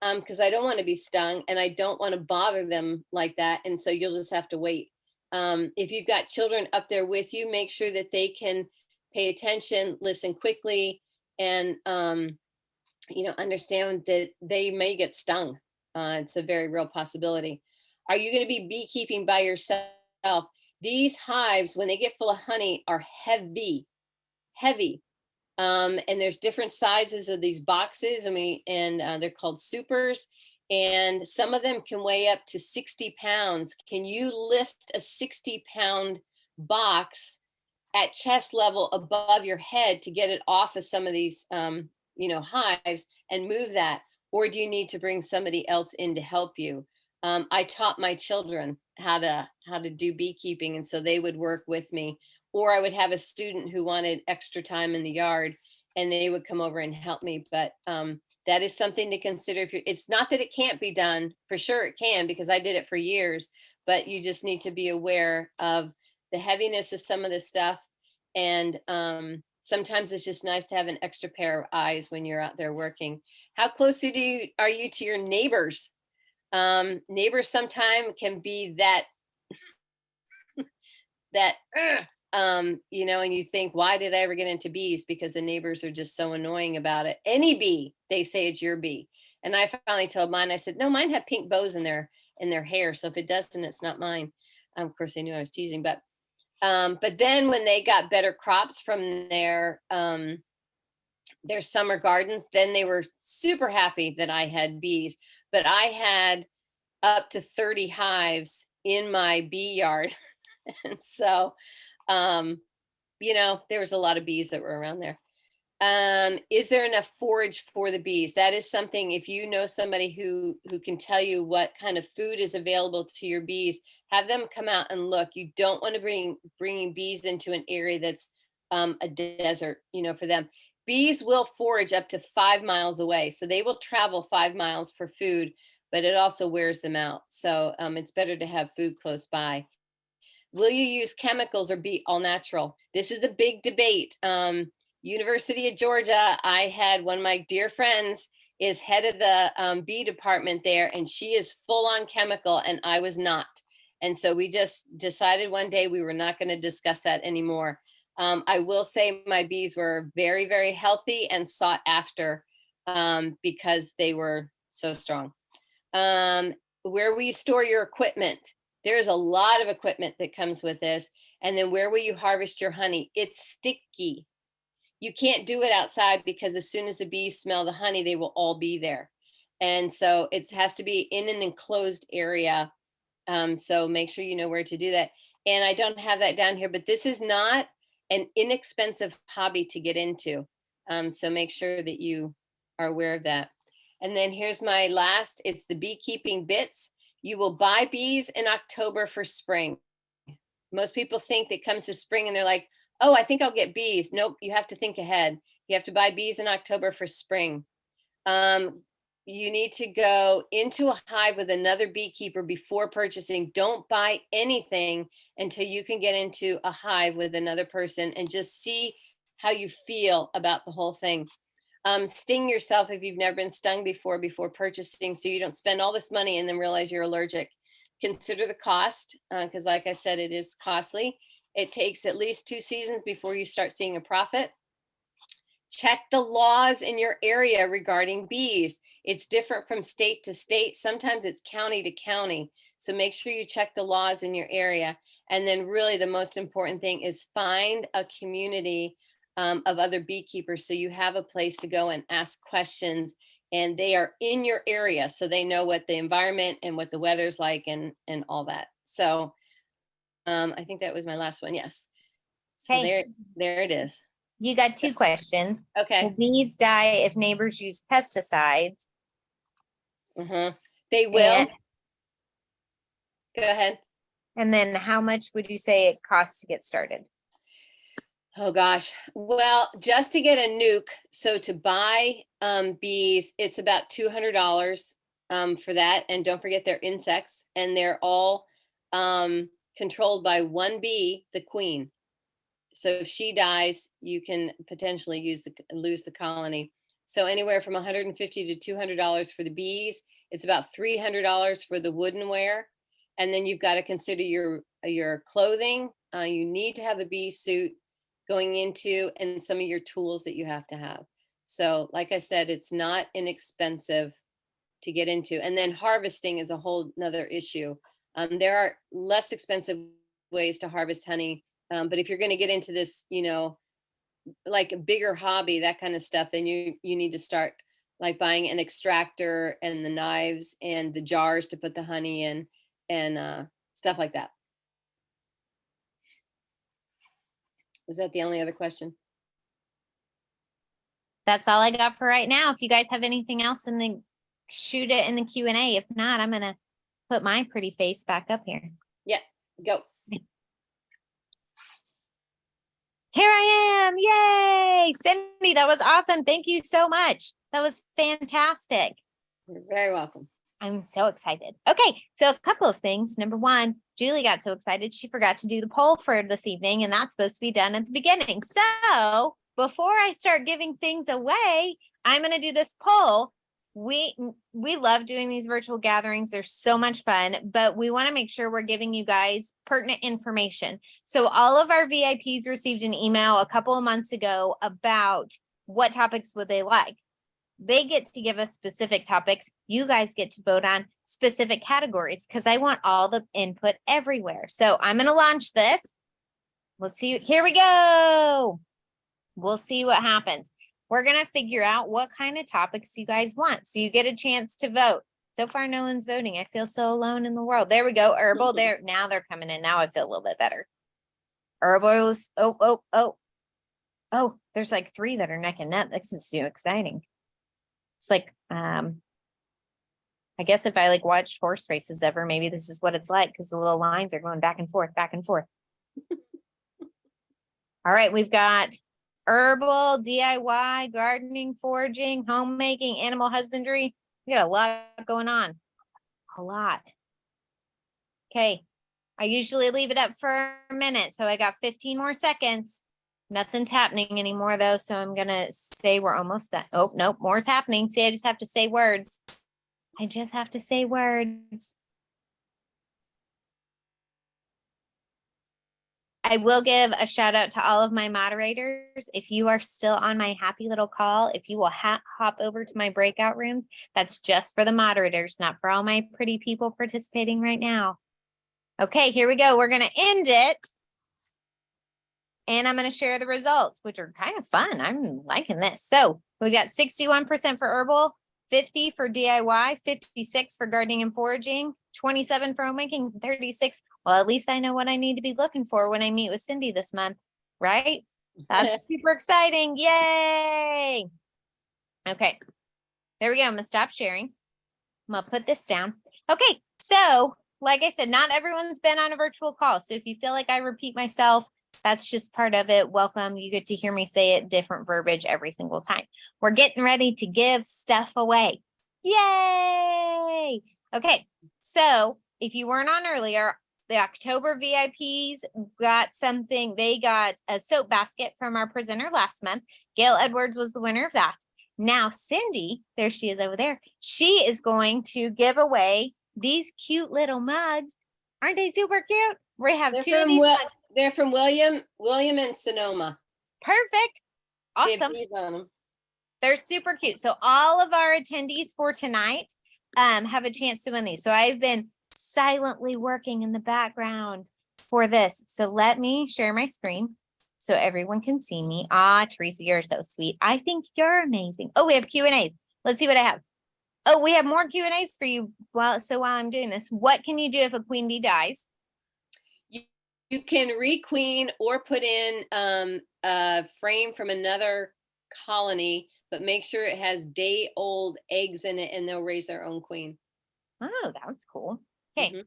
because I don't want to be stung and I don't want to bother them like that. And so you'll just have to wait. If you've got children up there with you, make sure that they can pay attention, listen quickly, and understand that they may get stung. It's a very real possibility. Are you going to be beekeeping by yourself? These hives, when they get full of honey, are heavy. And there's different sizes of these boxes. They're called supers. And some of them can weigh up to 60 pounds. Can you lift a 60-pound box at chest level above your head to get it off of some of these hives and move that? Or do you need to bring somebody else in to help you? I taught my children how to do beekeeping, and so they would work with me. Or I would have a student who wanted extra time in the yard, and they would come over and help me. But that is something to consider. It's not that it can't be done, for sure it can, because I did it for years. But you just need to be aware of the heaviness of some of this stuff, and sometimes it's just nice to have an extra pair of eyes when you're out there working. How close are you to your neighbors? Neighbors sometimes can be that that, you know, and you think, why did I ever get into bees? Because the neighbors are just so annoying about it. Any bee, they say it's your bee. And I finally told mine, I said, no, mine have pink bows in their hair. So if it doesn't, it's not mine. Of course, they knew I was teasing, but then when they got better crops from their summer gardens, then they were super happy that I had bees. But I had up to 30 hives in my bee yard. And so, you know, there was a lot of bees that were around there. Is there enough forage for the bees? That is something, if you know somebody who can tell you what kind of food is available to your bees, have them come out and look. You don't want to bringing bees into an area that's a desert, you know, for them. Bees will forage up to 5 miles away. So they will travel 5 miles for food, but it also wears them out. So it's better to have food close by. Will you use chemicals or be all natural? This is a big debate. University of Georgia, I had one of my dear friends is head of the bee department there, and she is full on chemical, and I was not. And so we just decided one day we were not going to discuss that anymore. I will say my bees were very, very healthy and sought after because they were so strong. Where will you store your equipment? There's a lot of equipment that comes with this. And then where will you harvest your honey? It's sticky. You can't do it outside because as soon as the bees smell the honey, they will all be there. And so it has to be in an enclosed area. So make sure you know where to do that. And I don't have that down here, but this is not an inexpensive hobby to get into. So make sure that you are aware of that. And then here's my last, it's the beekeeping bits. You will buy bees in October for spring. Most people think that comes to spring and they're like, oh, I think I'll get bees. Nope, you have to think ahead. You have to buy bees in October for spring. You need to go into a hive with another beekeeper before purchasing. Don't buy anything until you can get into a hive with another person and just see how you feel about the whole thing. Sting yourself if you've never been stung before purchasing, so you don't spend all this money and then realize you're allergic. Consider the cost, because like I said, it is costly. It takes at least 2 seasons before you start seeing a profit. Check the laws in your area regarding bees. It's different from state to state. Sometimes it's county to county. So make sure you check the laws in your area. And then really the most important thing is find a community of other beekeepers so you have a place to go and ask questions, and they are in your area so they know what the environment and what the weather's like and all that. So I think that was my last one. Yes. So Hey. there it is. You got 2 questions. Okay. Will bees die if neighbors use pesticides? They will. And- Go ahead. And then how much would you say it costs to get started? Oh gosh. Well, just to get a nuke, so to buy bees, it's about $200 for that. And don't forget they're insects, and they're all controlled by one bee, the queen. So if she dies, you can potentially lose the colony. So anywhere from $150 to $200 for the bees. It's about $300 for the woodenware. And then you've got to consider your clothing. You need to have a bee suit going into, and some of your tools that you have to have. So like I said, it's not inexpensive to get into. And then harvesting is a whole nother issue. There are less expensive ways to harvest honey. But if you're going to get into this, you know, like a bigger hobby, that kind of stuff, then you need to start like buying an extractor and the knives and the jars to put the honey in and stuff like that. Was that the only other question? That's all I got for right now. If you guys have anything else, shoot it in the Q&A. If not, I'm going to put my pretty face back up here. Yeah, go. Here I am. Yay. Cindy, that was awesome. Thank you so much. That was fantastic. You're very welcome. I'm so excited. Okay, so a couple of things. Number 1, Julie got so excited she forgot to do the poll for this evening, and that's supposed to be done at the beginning. So before I start giving things away, I'm going to do this poll. we love doing these virtual gatherings. They're so much fun, but we want to make sure we're giving you guys pertinent information. So all of our VIPs received an email a couple of months ago about what topics would they like. They get to give us specific topics. You guys get to vote on specific categories because I want all the input everywhere. So I'm going to launch this. Let's see. Here we go. We'll see what happens. We're going to figure out what kind of topics you guys want. So you get a chance to vote. So far, no one's voting. I feel so alone in the world. There we go. Herbal there. Now they're coming in. Now I feel a little bit better. Herbals. Oh, there's like 3 that are neck and neck. This is so exciting. It's like, I guess if I like watched horse races ever, maybe this is what it's like because the little lines are going back and forth, back and forth. All right, we've got herbal, DIY, gardening, foraging, homemaking, animal husbandry. We got a lot going on. A lot. Okay. I usually leave it up for a minute. So I got 15 more seconds. Nothing's happening anymore though. So I'm going to say we're almost done. Oh, nope. More's happening. See, I just have to say words. I just have to say words. I will give a shout out to all of my moderators. If you are still on my happy little call, if you will hop over to my breakout rooms, that's just for the moderators, not for all my pretty people participating right now. Okay, here we go. We're going to end it. And I'm going to share the results, which are kind of fun. I'm liking this. So we got 61% for herbal, 50 for DIY, 56 for gardening and foraging, 27 for homemaking, 36. Well, at least I know what I need to be looking for when I meet with Cindy this month, right? That's super exciting. Yay. Okay. There we go. I'm going to stop sharing. I'm going to put this down. Okay. So like I said, not everyone's been on a virtual call. So if you feel like I repeat myself, that's just part of it. Welcome. You get to hear me say it, different verbiage every single time. We're getting ready to give stuff away. Yay. Okay. So if you weren't on earlier, the October VIPs got something. They got a soap basket from our presenter last month. Gail Edwards was the winner of that. Now, Cindy, there she is over there. She is going to give away these cute little mugs. Aren't they super cute? We have 2 of these mugs. They're from William and Sonoma. Perfect. They have Awesome. beads on them. They're super cute. So all of our attendees for tonight have a chance to win these. So I've been silently working in the background for this. So let me share my screen so everyone can see me. Ah, Teresa, you're so sweet. I think you're amazing. Oh, we have Q&As. Let's see what I have. Oh, we have more Q&As for you. Well, so while I'm doing this, what can you do if a queen bee dies? You can requeen or put in a frame from another colony, but make sure it has day-old eggs in it and they'll raise their own queen. Oh, that's cool. Okay.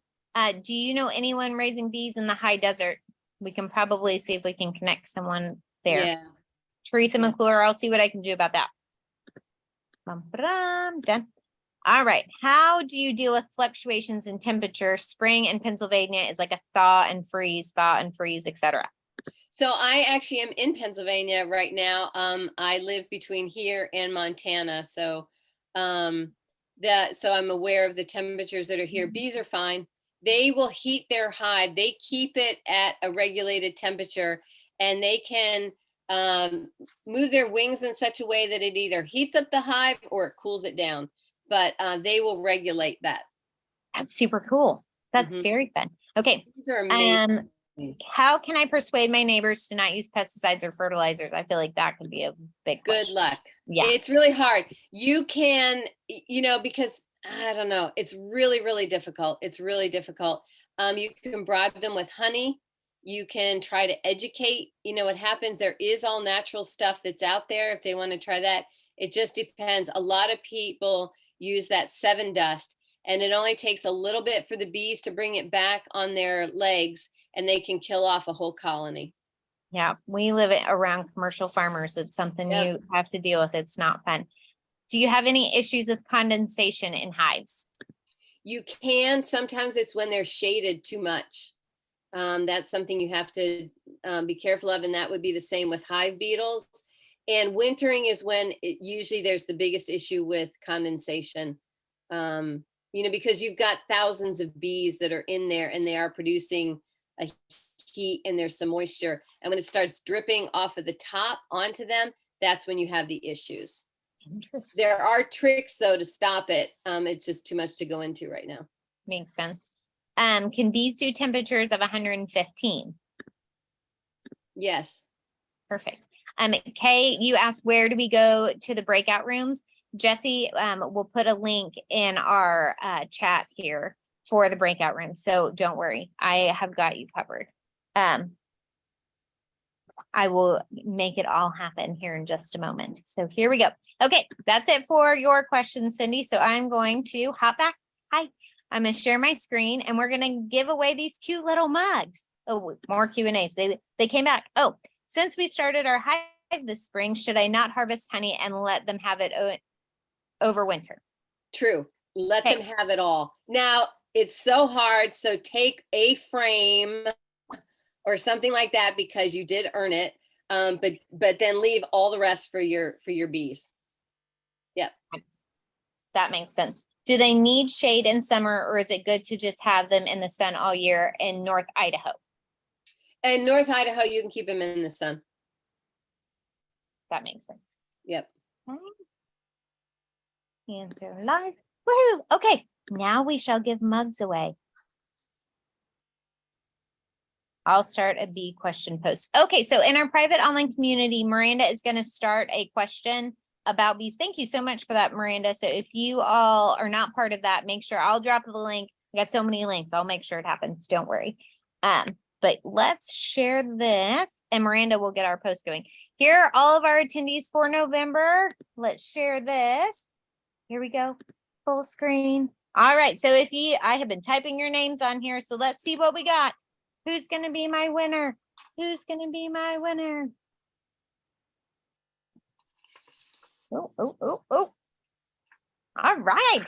Do you know anyone raising bees in the high desert? We can probably see if we can connect someone there. Yeah. Teresa McClure, I'll see what I can do about that. Done. All right. How do you deal with fluctuations in temperature? Spring in Pennsylvania is like a thaw and freeze, etc. So I actually am in Pennsylvania right now. I live between here and Montana. So so I'm aware of the temperatures that are here. Bees are fine. They will heat their hive. They keep it at a regulated temperature and they can move their wings in such a way that it either heats up the hive or it cools it down. But they will regulate that. That's super cool. That's very fun. Okay. These are amazing. How can I persuade my neighbors to not use pesticides or fertilizers? I feel like that could be a big Good question. luck. Yeah. It's really hard. You can, because I don't know, it's really, really difficult. It's really difficult. You can bribe them with honey. You can try to educate. What happens, there is all natural stuff that's out there if they want to try that. It just depends. A lot of people use that 7 dust and it only takes a little bit for the bees to bring it back on their legs and they can kill off a whole colony. Yeah, we live around commercial farmers. It's something you have to deal with. It's not fun. Do you have any issues with condensation in hives? You can. Sometimes it's when they're shaded too much. That's something you have to be careful of. And that would be the same with hive beetles. And wintering is when usually there's the biggest issue with condensation. Because you've got thousands of bees that are in there and they are producing a heat and there's some moisture. And when it starts dripping off of the top onto them, that's when you have the issues. Interesting. There are tricks though to stop it. It's just too much to go into right now. Makes sense. Can bees do temperatures of 115? Yes. Perfect. Kay, you asked where do we go to the breakout rooms? Jesse will put a link in our chat here for the breakout room. So don't worry, I have got you covered. I will make it all happen here in just a moment. So here we go. Okay, that's it for your question, Cindy. So I'm going to hop back. Hi, I'm going to share my screen and we're going to give away these cute little mugs. Oh, more Q&As. They came back. Oh, since we started our hive this spring, should I not harvest honey and let them have it over winter? True. Let Okay. them have it all. Now, it's so hard. So take a frame or something like that because you did earn it. But then leave all the rest for your bees. Yep. That makes sense. Do they need shade in summer or is it good to just have them in the sun all year in North Idaho? In North Idaho, you can keep them in the sun. That makes sense. Yep. Okay. Answer live. Woohoo! Okay, now we shall give mugs away. I'll start a bee question post. Okay, so in our private online community, Miranda is going to start a question about bees. Thank you so much for that, Miranda. So if you all are not part of that, make sure I'll drop the link. I got so many links. I'll make sure it happens. Don't worry. But let's share this and Miranda will get our post going. Here are all of our attendees for November. Let's share this. Here we go. Full screen. All right. So I have been typing your names on here. So let's see what we got. Who's going to be my winner? Who's going to be my winner? Oh. All right.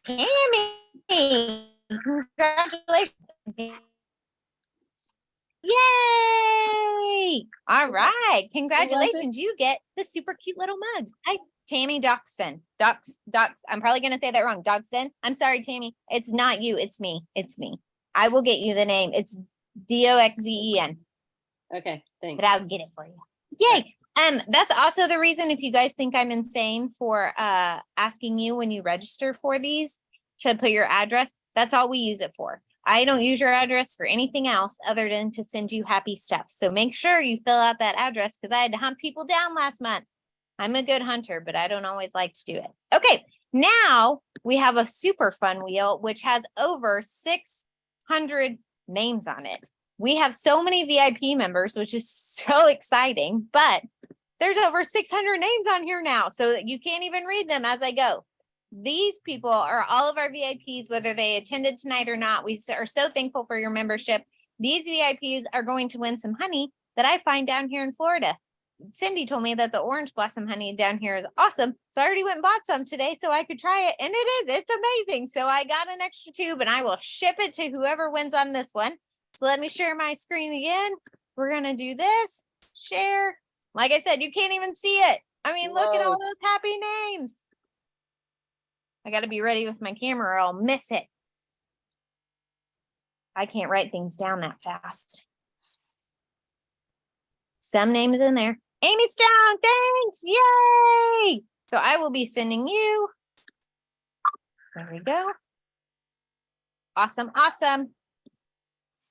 Tammy. Congratulations. Yay! All right. Congratulations. You get the super cute little mugs. Hi, Tammy Doxson. Dox. I'm probably going to say that wrong. Doxson. I'm sorry, Tammy. It's not you. It's me. It's me. I will get you the name. It's Doxzen. Okay. Thanks. But I'll get it for you. Yay. That's also the reason if you guys think I'm insane for asking you when you register for these to put your address, that's all we use it for. I don't use your address for anything else other than to send you happy stuff. So make sure you fill out that address because I had to hunt people down last month. I'm a good hunter, but I don't always like to do it. Okay, now we have a super fun wheel, which has over 600 names on it. We have so many VIP members, which is so exciting, but there's over 600 names on here now, so you can't even read them as I go. These people are all of our VIPs, whether they attended tonight or not. We are so thankful for your membership. These VIPs are going to win some honey that I find down here in Florida. Cindy told me that the orange blossom honey down here is awesome. So I already went and bought some today so I could try it. And it's amazing. So I got an extra tube and I will ship it to whoever wins on this one. So let me share my screen again. We're going to do this, share. Like I said, you can't even see it. I mean, look at all those happy names. I got to be ready with my camera or I'll miss it. I can't write things down that fast. Some names in there. Amy Stone, thanks. Yay. So I will be sending you. There we go. Awesome. Awesome.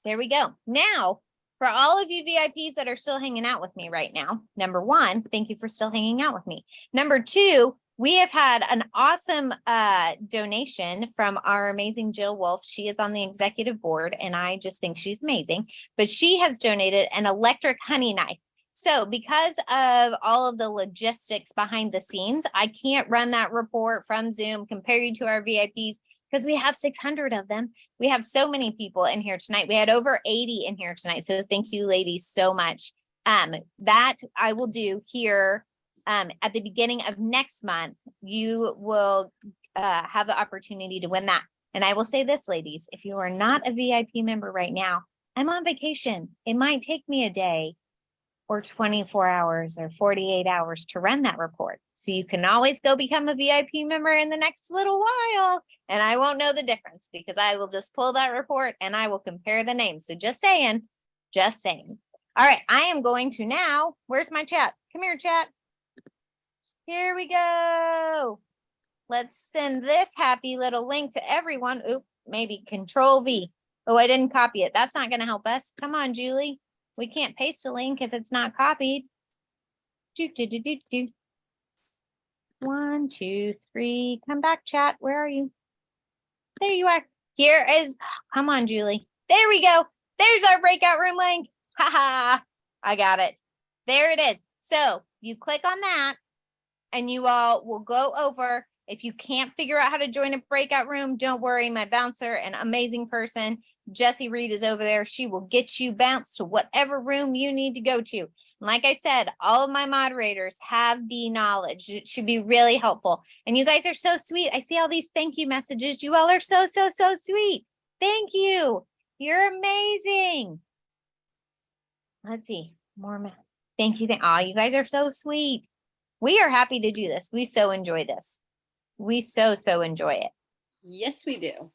There we go. Now, for all of you VIPs that are still hanging out with me right now, number one, thank you for still hanging out with me. Number two, we have had an awesome donation from our amazing Jill Wolf. She is on the executive board and I just think she's amazing, but she has donated an electric honey knife. So because of all of the logistics behind the scenes, I can't run that report from Zoom, compare you to our VIPs because we have 600 of them. We have so many people in here tonight. We had over 80 in here tonight. So thank you ladies so much. That I will do here. At the beginning of next month, you will have the opportunity to win that. And I will say this, ladies, if you are not a VIP member right now, I'm on vacation. It might take me a day or 24 hours or 48 hours to run that report. So you can always go become a VIP member in the next little while. And I won't know the difference because I will just pull that report and I will compare the names. So just saying, just saying. All right, I am going to now, where's my chat? Come here, chat. Here we go. Let's send this happy little link to everyone. Oop, maybe Control V. Oh, I didn't copy it. That's not going to help us. Come on, Julie. We can't paste a link if it's not copied. Do, do, do, do, do. 1, 2, 3. Come back, chat. Where are you? There you are. Here is, come on, Julie. There we go. There's our breakout room link. Ha ha. I got it. There it is. So you click on that and you all will go over. If you can't figure out how to join a breakout room, don't worry. My bouncer, an amazing person, Jessie Reed, is over there. She will get you bounced to whatever room you need to go to. And like I said, all of my moderators have the knowledge. It should be really helpful. And you guys are so sweet. I see all these thank you messages. You all are so, so, so sweet. Thank you. You're amazing. Let's see. More. Thank you. Oh, you guys are so sweet. We are happy to do this. We so enjoy this. We so enjoy it. Yes, we do.